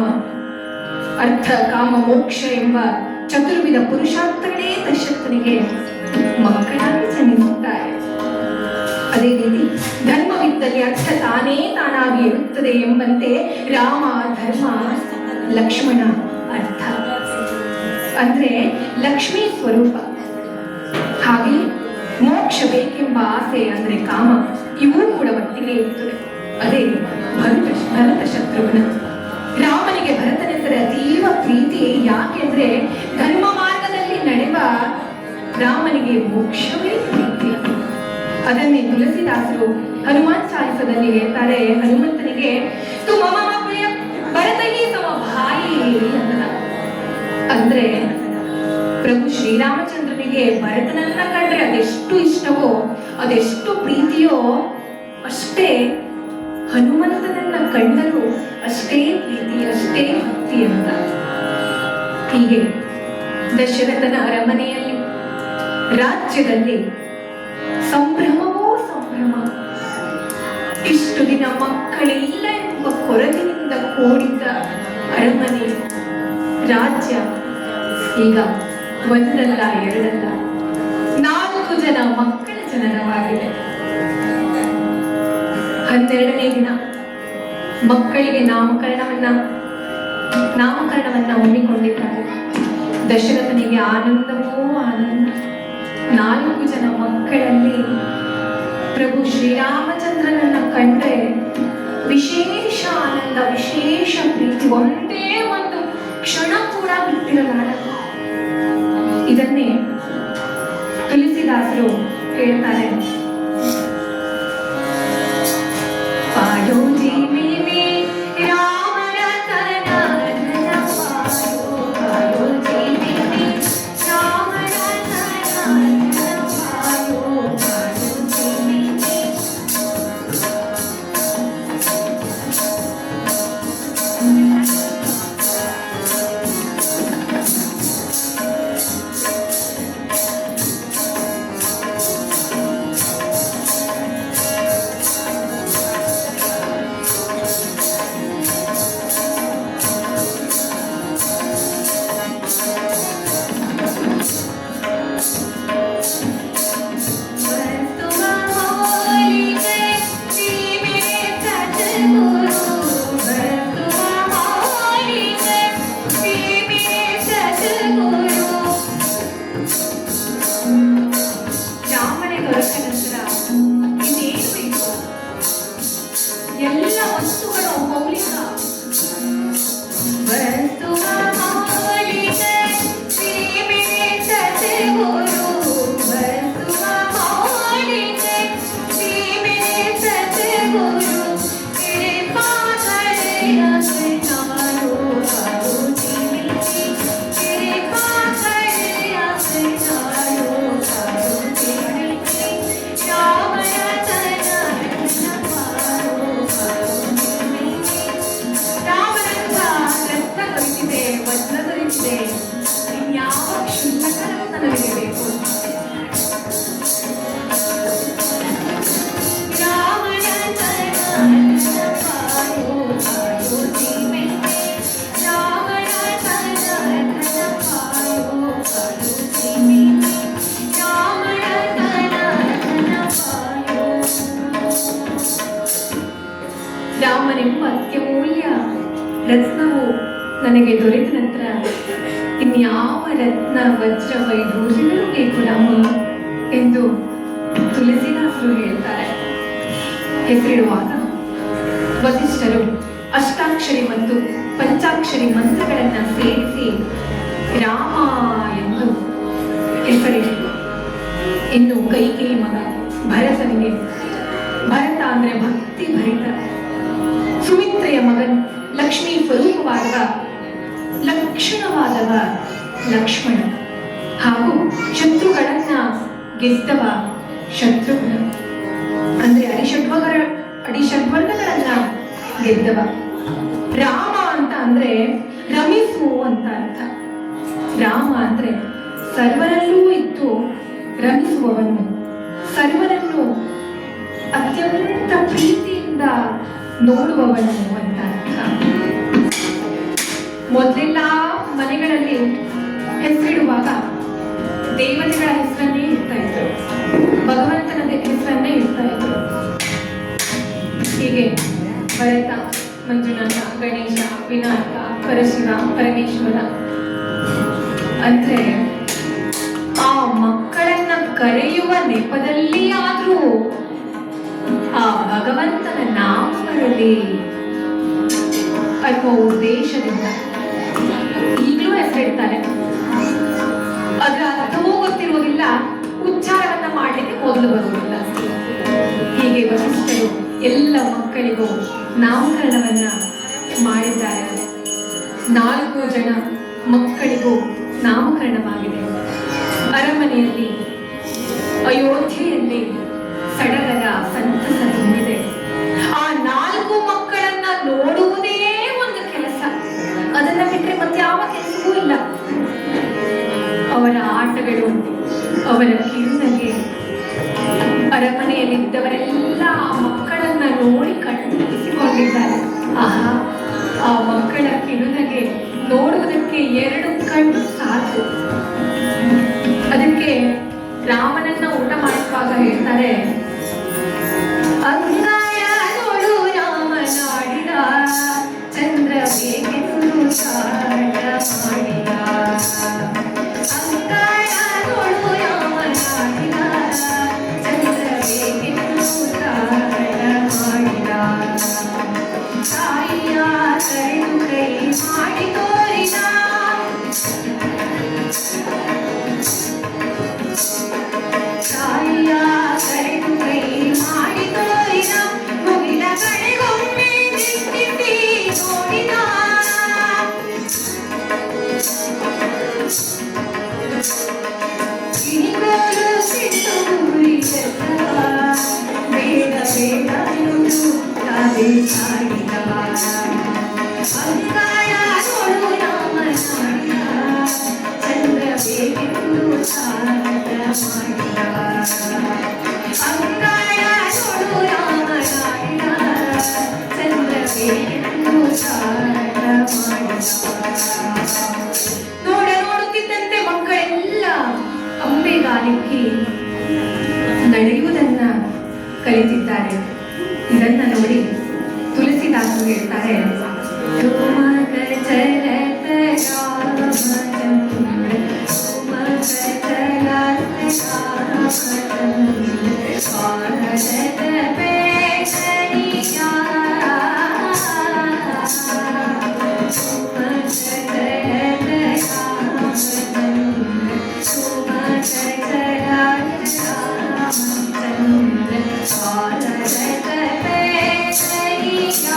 ಅರ್ಥ, ಕಾಮ, ಮೋಕ್ಷ ಎಂಬ ಚತುರ್ವಿಧ ಪುರುಷಾರ್ಥಗಳೇ ದಶರಥನಿಗೆ ಮಕ್ಕಳಾಗಿ ಜನಿಸುತ್ತಾರೆ. ಅದೇ ರೀತಿ ಧರ್ಮವಿದ್ದಲ್ಲಿ ಅರ್ಥ ತಾನಾಗಿ ಇರುತ್ತದೆ ಎಂಬಂತೆ ರಾಮ ಧರ್ಮ, ಲಕ್ಷ್ಮಣ ಅರ್ಥ ಅಂದ್ರೆ ಲಕ್ಷ್ಮೀ ಸ್ವರೂಪ. ಹಾಗೆ ಮೋಕ್ಷ ಬೇಕೆಂಬ ಆಸೆ ಅಂದ್ರೆ ಕಾಮ, ಇವೂ ಕೂಡ ಒಟ್ಟಿಗೆ ಇರುತ್ತದೆ. ಅದೇ ಭರತ ಶತ್ರುಘ್ನ. ರಾಮನಿಗೆ ಭರತನೆಂದರೆ ಅತೀವ ಪ್ರೀತಿ. ಯಾಕೆಂದ್ರೆ ಧರ್ಮ ಮಾರ್ಗದಲ್ಲಿ ನಡೆವ ರಾಮನಿಗೆ ಮೋಕ್ಷವೇ ಪ್ರೀತಿ. ಅದನ್ನೇ ತುಳಸಿದಾಸರು ಹನುಮಾನ್ ಚಾಲಿಸದಲ್ಲಿ ಹೇಳ್ತಾರೆ, ಹನುಮಂತನಿಗೆ ತು ಮಮ ಪ್ರಿಯ ಭರತ ಹಿ ತಮ ಭಾಯಿ ಅಂತ. ಅಂದ್ರೆ ಪ್ರಭು ಶ್ರೀರಾಮಚಂದ್ರನಿಗೆ ಭರತನನ್ನ ಕಂಡ್ರೆ ಅದೆಷ್ಟು ಇಷ್ಟವೋ, ಅದೆಷ್ಟು ಪ್ರೀತಿಯೋ, ಅಷ್ಟೇ ಹನುಮಂತನನ್ನ ಕಂಡರೂ ಅಷ್ಟೇ ಪ್ರೀತಿ, ಅಷ್ಟೇ ಭಕ್ತಿ ಅಂತ. ಹೀಗೆ ದಶರಥನ ಅರಮನೆಯಲ್ಲಿ, ರಾಜ್ಯದಲ್ಲಿ ಸಂಭ್ರಮವೋ ಸಂಭ್ರಮ. ಇಷ್ಟು ದಿನ ಮಕ್ಕಳಿಲ್ಲ ಎಂಬ ಕೊರಗಿನಿಂದ ಕೂಡಿದ್ದ ಅರಮನೆ, ರಾಜ್ಯ ಈಗ ಒಂದಲ್ಲ ಎರಡಲ್ಲ 4 ಜನ ಮಕ್ಕಳ ಜನನವಾಗಿದೆ. 12ನೇ ದಿನ ಮಕ್ಕಳಿಗೆ ನಾಮಕರಣವನ್ನ ಹಮ್ಮಿಕೊಂಡಿದ್ದಾರೆ. ದಶರಥನಿಗೆ ಆನಂದವೋ ಆನಂದ. 4 ಜನ ಮಕ್ಕಳಲ್ಲಿ ಪ್ರಭು ಶ್ರೀರಾಮಚಂದ್ರನನ್ನ ಕಂಡ್ರೆ ವಿಶೇಷ ಆನಂದ, ವಿಶೇಷ ಪ್ರೀತಿ, ಒಂದೇ ಒಂದು ಕ್ಷಣ ಕೂಡ ಬಿಟ್ಟಿರಲಾರದು. ಇದನ್ನೇ ತುಳಸಿದಾಸರು ಹೇಳ್ತಾರೆ, ಪಾಡೋ ಜೀವಿನಿ ರಾಮರತನ ಪಾಡೋ ಜೀವಿನಿ ರಾಮರತನ ಪಾಡೋ ಜೀವಿನಿ. ನನಗೆ ದೊರೆತ ನಂತರ ಇನ್ಯಾವ ರತ್ನ ವಜ್ರ ವೈಢೂರ್ಯಗಳು ಬೇಕು ರಾಮ ಎಂದು ತುಳಸಿದಾಸರು ಹೇಳ್ತಾರೆ. ಹೆಸರಿಡುವಾಗ ವಸಿಷ್ಠರು ಅಷ್ಟಾಕ್ಷರಿ ಮತ್ತು ಪಂಚಾಕ್ಷರಿ ಮಂತ್ರಗಳನ್ನು ಸೇರಿಸಿ ರಾಮ ಎಂದು ಹೆಸರಿಟ್ಟರು. ಇನ್ನು ಕೈಕೇಯಿ ಮಗ ಭರತನಿಗೆ, ಭರತ ಅಂದ್ರೆ ಭಕ್ತಿ ಭರಿತ, ಸುಮಿತ್ರೆಯ ಮಗನ್ ಲಕ್ಷ್ಮೀ ಸ್ವರೂಪವಾದವ, ಲಕ್ಷಣವಾದವ ಲಕ್ಷ್ಮಣ, ಹಾಗೂ ಶತ್ರುಗಳನ್ನ ಗೆದ್ದವ ಶತ್ರುಘ್ನ ಅಂದ್ರೆ ಅಡಿಷಡ್ವರ್ಗಗಳನ್ನ ಗೆದ್ದವ. ರಾಮ ಅಂತ ಅಂದ್ರೆ ರಮಿಸು ಅಂತ ಅರ್ಥ. ರಾಮ ಅಂದ್ರೆ ಸರ್ವರಲ್ಲೂ ಇದ್ದು ರಮಿಸುವವನು, ಸರ್ವರನ್ನು ಅತ್ಯಂತ ಪ್ರೀತಿಯಿಂದ ನೋಡುವವನು ಅಂತ ಅರ್ಥ. ಮೊದಲೆಲ್ಲ ಮನೆಗಳಲ್ಲಿ ಹೆಸರಿಡುವಾಗ ದೇವತೆಗಳ ಹೆಸರನ್ನೇ ಇಡ್ತಾ ಇದ್ರು, ಭಗವಂತನ ಹೆಸರನ್ನೇ ಇಡ್ತಾ ಇದ್ರು. ಹೀಗೆ ಭರತ, ಮಂಜುನಾಥ, ಗಣೇಶ, ವಿನಾಯಕ, ಪರಶಿವ, ಪರಮೇಶ್ವರ ಅಂದ್ರೆ ಆ ಮಕ್ಕಳನ್ನ ಕರೆಯುವ ನೆಪದಲ್ಲಿ ಆದ್ರೂ ಆ ಭಗವಂತನ ನಾಮ ಬರಲಿ ಅನ್ನುವ ಉದ್ದೇಶದಿಂದ ಈಗಲೂ ಹೆಸರಿಡ್ತಾರೆ. ಅದರ ಅರ್ಥವೂ ಗೊತ್ತಿರುವುದಿಲ್ಲ, ಉಚ್ಚಾರವನ್ನ ಮಾಡಲಿಕ್ಕೆ ಮೊದಲು ಬರುವುದಿಲ್ಲ. ಹೀಗೆ ವಸಿಷ್ಠರು ಎಲ್ಲ ಮಕ್ಕಳಿಗೂ ನಾಮಕರಣವನ್ನ ಮಾಡಿದ್ದಾರೆ. 4 ಜನ ಮಕ್ಕಳಿಗೂ ನಾಮಕರಣವಾಗಿದೆ. ಅರಮನೆಯಲ್ಲಿ, ಅಯೋಧ್ಯೆಯಲ್ಲಿ ಸಡಗರ ಸಂತಸ ತುಂಬಿದೆ. ಆ 4 ಮಕ್ಕಳನ್ನ ನೋಡುವುದೇ ಒಂದು ಕೆಲಸ, ಅದನ್ನ ಬಿಟ್ಟರೆ ಮತ್ಯಾವ ಕೆಲಸವೂ ಇಲ್ಲ. ಅವರ ಆಟಗಳು, ಅವರ ಕಿರುನಗೆ, ಅರಮನೆಯಲ್ಲಿದ್ದವರೆಲ್ಲ ಆ ಮಕ್ಕಳನ್ನ ನೋಡಿ ಕಣ್ಣಿಸಿಕೊಂಡಿದ್ದಾರೆ. ಆಹಾ, ಆ ಮಕ್ಕಳ ಕಿರುನಗೆ ನೋಡುವುದಕ್ಕೆ 2 ಕಣ್ಣು ಸಾಕು. ಅದಕ್ಕೆ ರಾಮನನ್ನ ಊಟ ಮಾಡಿಸುವಾಗ ಹೇಳ್ತಾರೆ, ಅಂಗಾಳ ನೋಡು ರಾಮನಾಡಿದ ಚಂದ್ರ ಬೇಕೆಂದು ಚಾಟ ಮಾಡಿದ. ಅಂಗಾಳ ನೋಡು ರಾಮನಾಡಿದ ಚಂದ್ರ ಬೇಕೆಂದು ಚಾಟ ಮಾಡಿದ. ತಾಯಿಯ ಕರೆದು ಕೈ ಮಾಡಿ ತೋರಿದ. ತಾಯಿಯ ಕರೆದು ಕೈ ಮಾಡಿ ತೋರಿದ. ಮುಗಿಲ ಕಡೆಗೊಮ್ಮೆ ದಿಕ್ಕಿಸಿ ನೋಡಿದ. ಕಿಣಿಗೋಲು ಸಿಟ್ಟು ಮುರಿದವ, ಬೇಡ ಬೇಡ ಎಂದು ತಾವೇ ಸಾಡಿದವ. ಅಂಗಾಳ ನೋಡು ರಾಮನಾಡಿದ ಚಂದ್ರ ಬೇಕೆಂದು ಚಾಟ ಮಾಡಿದವ. ಅಂಗಾಳ ನೋಡು ರಾಮನಾಡಿದ ಚಂದ್ರ ಬೇಕೆಂದು ಚಾಟ ಮಾಡಿದವ. ನೋಡುತ್ತಿದ್ದಂತೆ ಮಕ್ಕಳೆಲ್ಲ ಅಂಬೆಗಾಲಿಕ್ಕಿ ನಡೆಯುವುದನ್ನ ಕಲಿತಿದ್ದಾರೆ. ಇದನ್ನ ನೋಡಿ ತುಳಸಿದಾಸರು ಹೇಳ್ತಾರೆ, ತುಮಕ ಚಲತ ರಾಮಚಂದ್ರ, ತುಮಕ ಚಲತ ರಾಮಚಂದ್ರ, ಭಾರತ ಬೇಕರಿಯ. ತುಮಕ ಚಲತ ರಾಮಚಂದ್ರ, ತುಮಕ ಚಲತ ರಾಮಚಂದ್ರ, ಭಾರತ ಬೇಕರಿಯ.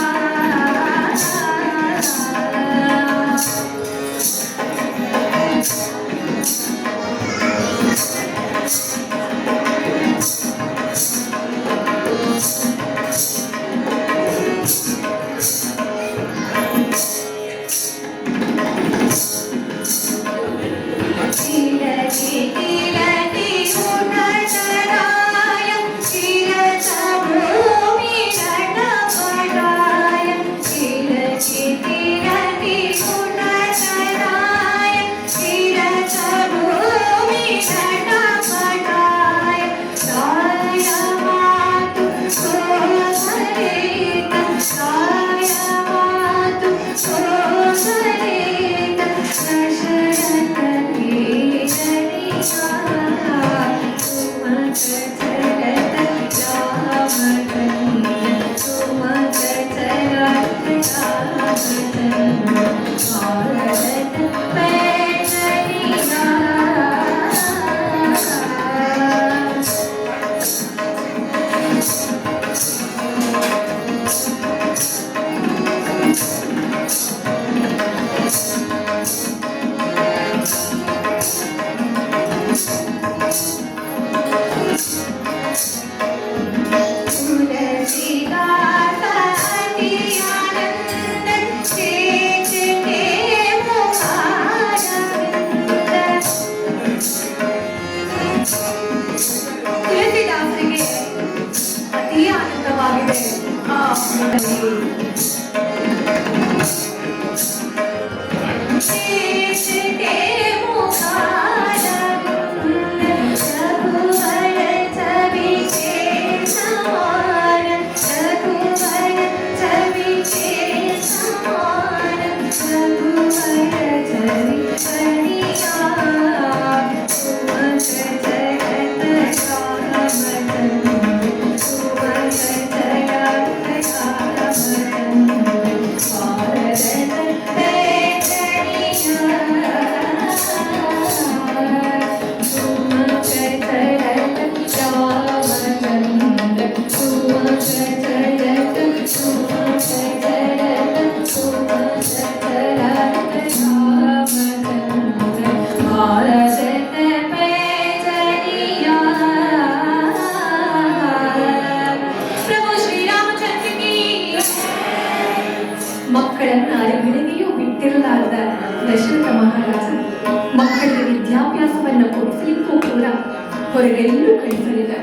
ಹೊರಗೆಲ್ಲೂ ಕಳಿಸಲಿಲ್ಲ.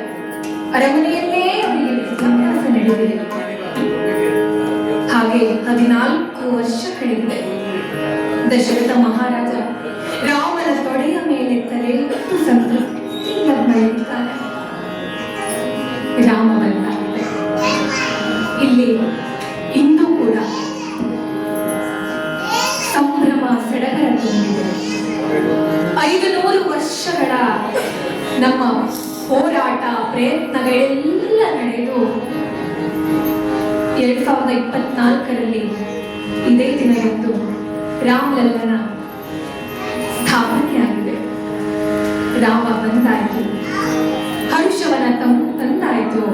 ಅರಮನೆಯಲ್ಲೇ ಅವರಿಗೆ ವಿದ್ಯಾಭ್ಯಾಸ ನಡೆದಿದೆ. ಹಾಗೆ 14 ವರ್ಷ ಕಳೆದಿದೆ. ದಶರಥ ಮಹಾರಾಜ ರಾಮನ ತೊಡೆಯ ಮೇಲೆ ತಲೆಯಿಟ್ಟು ಸಂತೃಪ್ತಿಯಿಂದ ಬೆಳೆಯುತ್ತಾರೆ. ರಾಮ ಬಂದಾಗಿದೆ. ಇಲ್ಲಿ ಇಂದು ಕೂಡ ಸಂಭ್ರಮ ಸಡಗರ ತುಂಬಿದೆ. 500 ವರ್ಷಗಳ ನಮ್ಮ ಹೋರಾಟ ಪ್ರಯತ್ನಗಳೆಲ್ಲ ನಡೆದು 2024ರಲ್ಲಿ ಇದೇ ದಿನ ಎಂದು ರಾಮಲಲ್ಲನ ಸ್ಥಾಪನೆಯಾಗಿದೆ. ರಾಮ ಬಂದಾಯಿತು, ಹರುಷವನ ತಂದಾಯಿತು.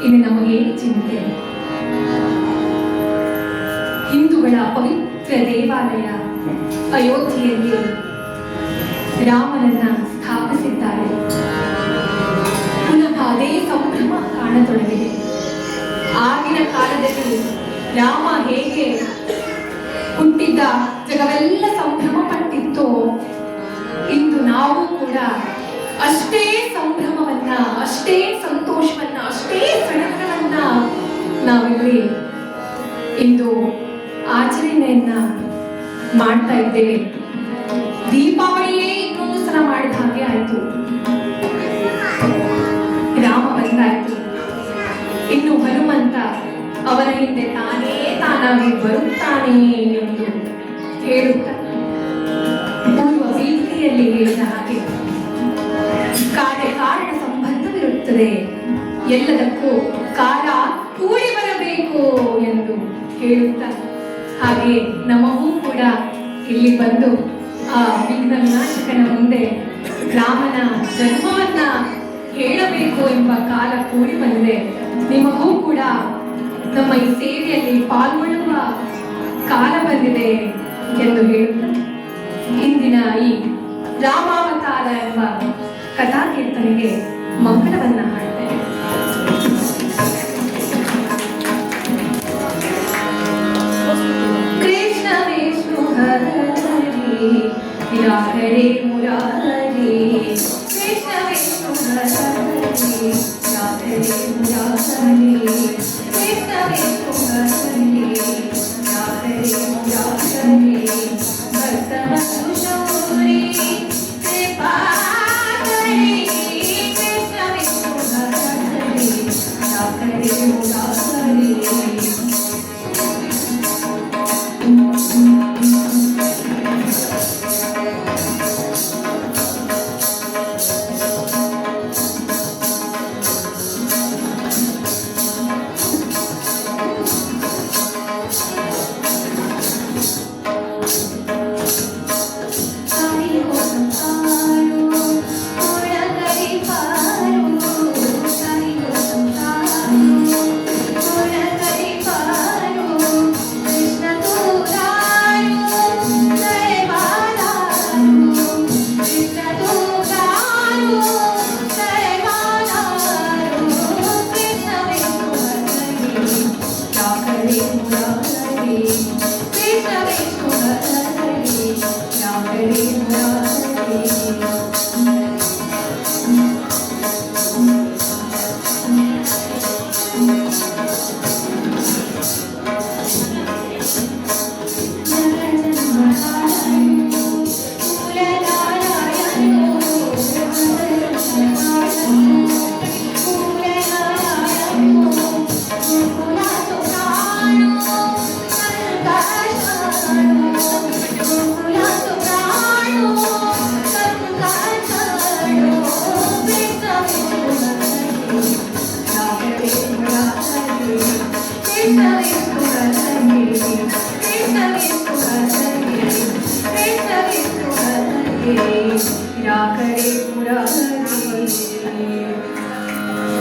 ಇನ್ನು ನಮಗೆ ಚಿಂತೆ. ಹಿಂದೂಗಳ ಪವಿತ್ರ ದೇವಾಲಯ ಅಯೋಧ್ಯೆಯಲ್ಲಿ ರಾಮನನ್ನ ಸ್ಥಾಪಿಸಿದ್ದಾರೆ. ಪುನಃ ಅದೇ ಸಂಭ್ರಮ ಕಾಣತೊಡಗಿದೆ. ಆಗಿನ ಕಾಲದಲ್ಲಿ ರಾಮ ಹೇಗೆ ಹುಟ್ಟಿದ್ದ ಜಗವೆಲ್ಲ ಸಂಭ್ರಮ ಪಟ್ಟಿತ್ತು, ಇಂದು ನಾವು ಕೂಡ ಅಷ್ಟೇ ಸಂಭ್ರಮವನ್ನ, ಅಷ್ಟೇ ಸಂತೋಷವನ್ನ, ಅಷ್ಟೇ ಸಡಗರವನ್ನ ನಾವಿಲ್ಲಿ ಇಂದು ಆಚರಣೆಯನ್ನ ಮಾಡ್ತಾ ಇದ್ದೇವೆ. ದೀಪಾವಳಿಯೇ ಇನ್ನೊಂದು ಸಲ ಮಾಡಿದ ಹಾಗೆ ಆಯ್ತು. ರಾಮ ಬಂದಾಯ್ತು. ಇನ್ನು ಹನುಮಂತ ಅವನ ಹಿಂದೆ ತಾನಾಗಿ ಬರುತ್ತಾನೆ ಎಂದು ಹೇಳುತ್ತ ಪೂರ್ವ ವೇದಿಕೆಯಲ್ಲಿ ಹೇಳಿದ ಹಾಗೆ ಕಾರ್ಯಕಾರಣ ಸಂಬಂಧವಿರುತ್ತದೆ, ಎಲ್ಲದಕ್ಕೂ ಕಾಲ ಕೂಡಿ ಬರಬೇಕು ಎಂದು ಹೇಳುತ್ತ ಹಾಗೆ ನಮಗೂ ಕೂಡ ಇಲ್ಲಿ ಬಂದು ಆ ವಿಘ್ನ ವಿನಾಶಕನ ಮುಂದೆ ರಾಮನ ಜನ್ಮವನ್ನ ಹೇಳಬೇಕು ಎಂಬ ಕಾಲ ಕೂಡಿ ಬಂದಿದೆ. ನಿಮಗೂ ಕೂಡ ನಮ್ಮ ಈ ಸೇವೆಯಲ್ಲಿ ಪಾಲ್ಗೊಳ್ಳುವ ಕಾಲ ಬಂದಿದೆ ಎಂದು ಹೇಳುತ್ತ ಇಂದಿನ ಈ ರಾಮಾವತಾರ ಎಂಬ ಕಥಾಕೀರ್ತನೆಗೆ ಮಂಗಳವನ್ನ ಹಾಡ್ತೇನೆ. ಕೃಷ್ಣ ವಿಷ್ಣು ಹರಿ ಹರೇ ಮುರಾರಿ, ಕೃಷ್ಣ ವಿಷ್ಣು ಹರಿ ಹರೇ ಮುರಾರಿ, ಕೃಷ್ಣ ವಿಷ್ಣು ಹರಿ ಹರೇ ಮುರಾರಿ, ಭಕ್ತವತ್ಸು ಶೌರಿ ಕೃಪಾ ಕರಿ, ಕೃಷ್ಣ ವಿಷ್ಣು ಹರಿ ಹರೇ ಮುರಾರಿ.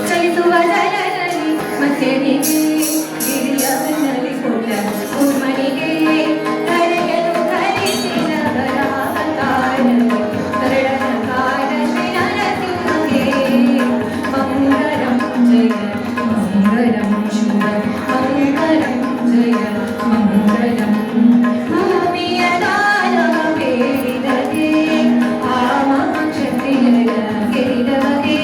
ಚಲಿಸುವ ಜನರಲ್ಲಿ ಮತ್ತೆ ಗಿರಿಯವನಲ್ಲಿ ಕೊಟ್ಟ ಉರ್ಮನಿಗೆ ಕರೆಯಲು ಕರೆಸಿದವರ ಕಾರಣವು ಕರಡನ ಕಾಲ ಶ್ರೀ ನರಸಿಂಹಗೆ ಮಂಗಳಂ ಜಯ ಮಂಗಳಂ ಶುಭ ಮಂಗಳಂ ಜಯ ಮಂಗಳಂ ಭೂಮಿಯ ದಾನ ಬೇಡಿದಗೆ ಆ ಕ್ಷತ್ರಿಯರ ಗೆರಿದವಗೆ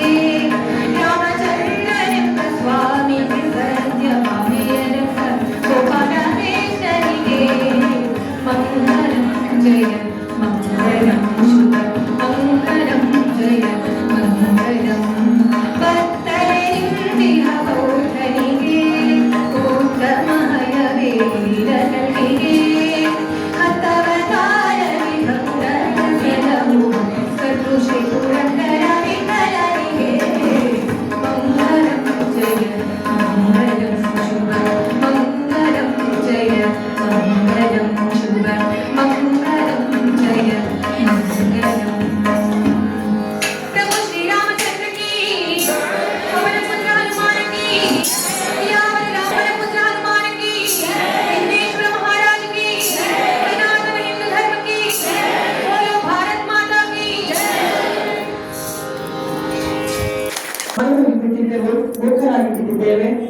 ಬಿಟ್ಟಿದ್ದೇವೆ, ಮೂರ್ಖರಾಗಿ ಬಿಟ್ಟಿದ್ದೇವೆ.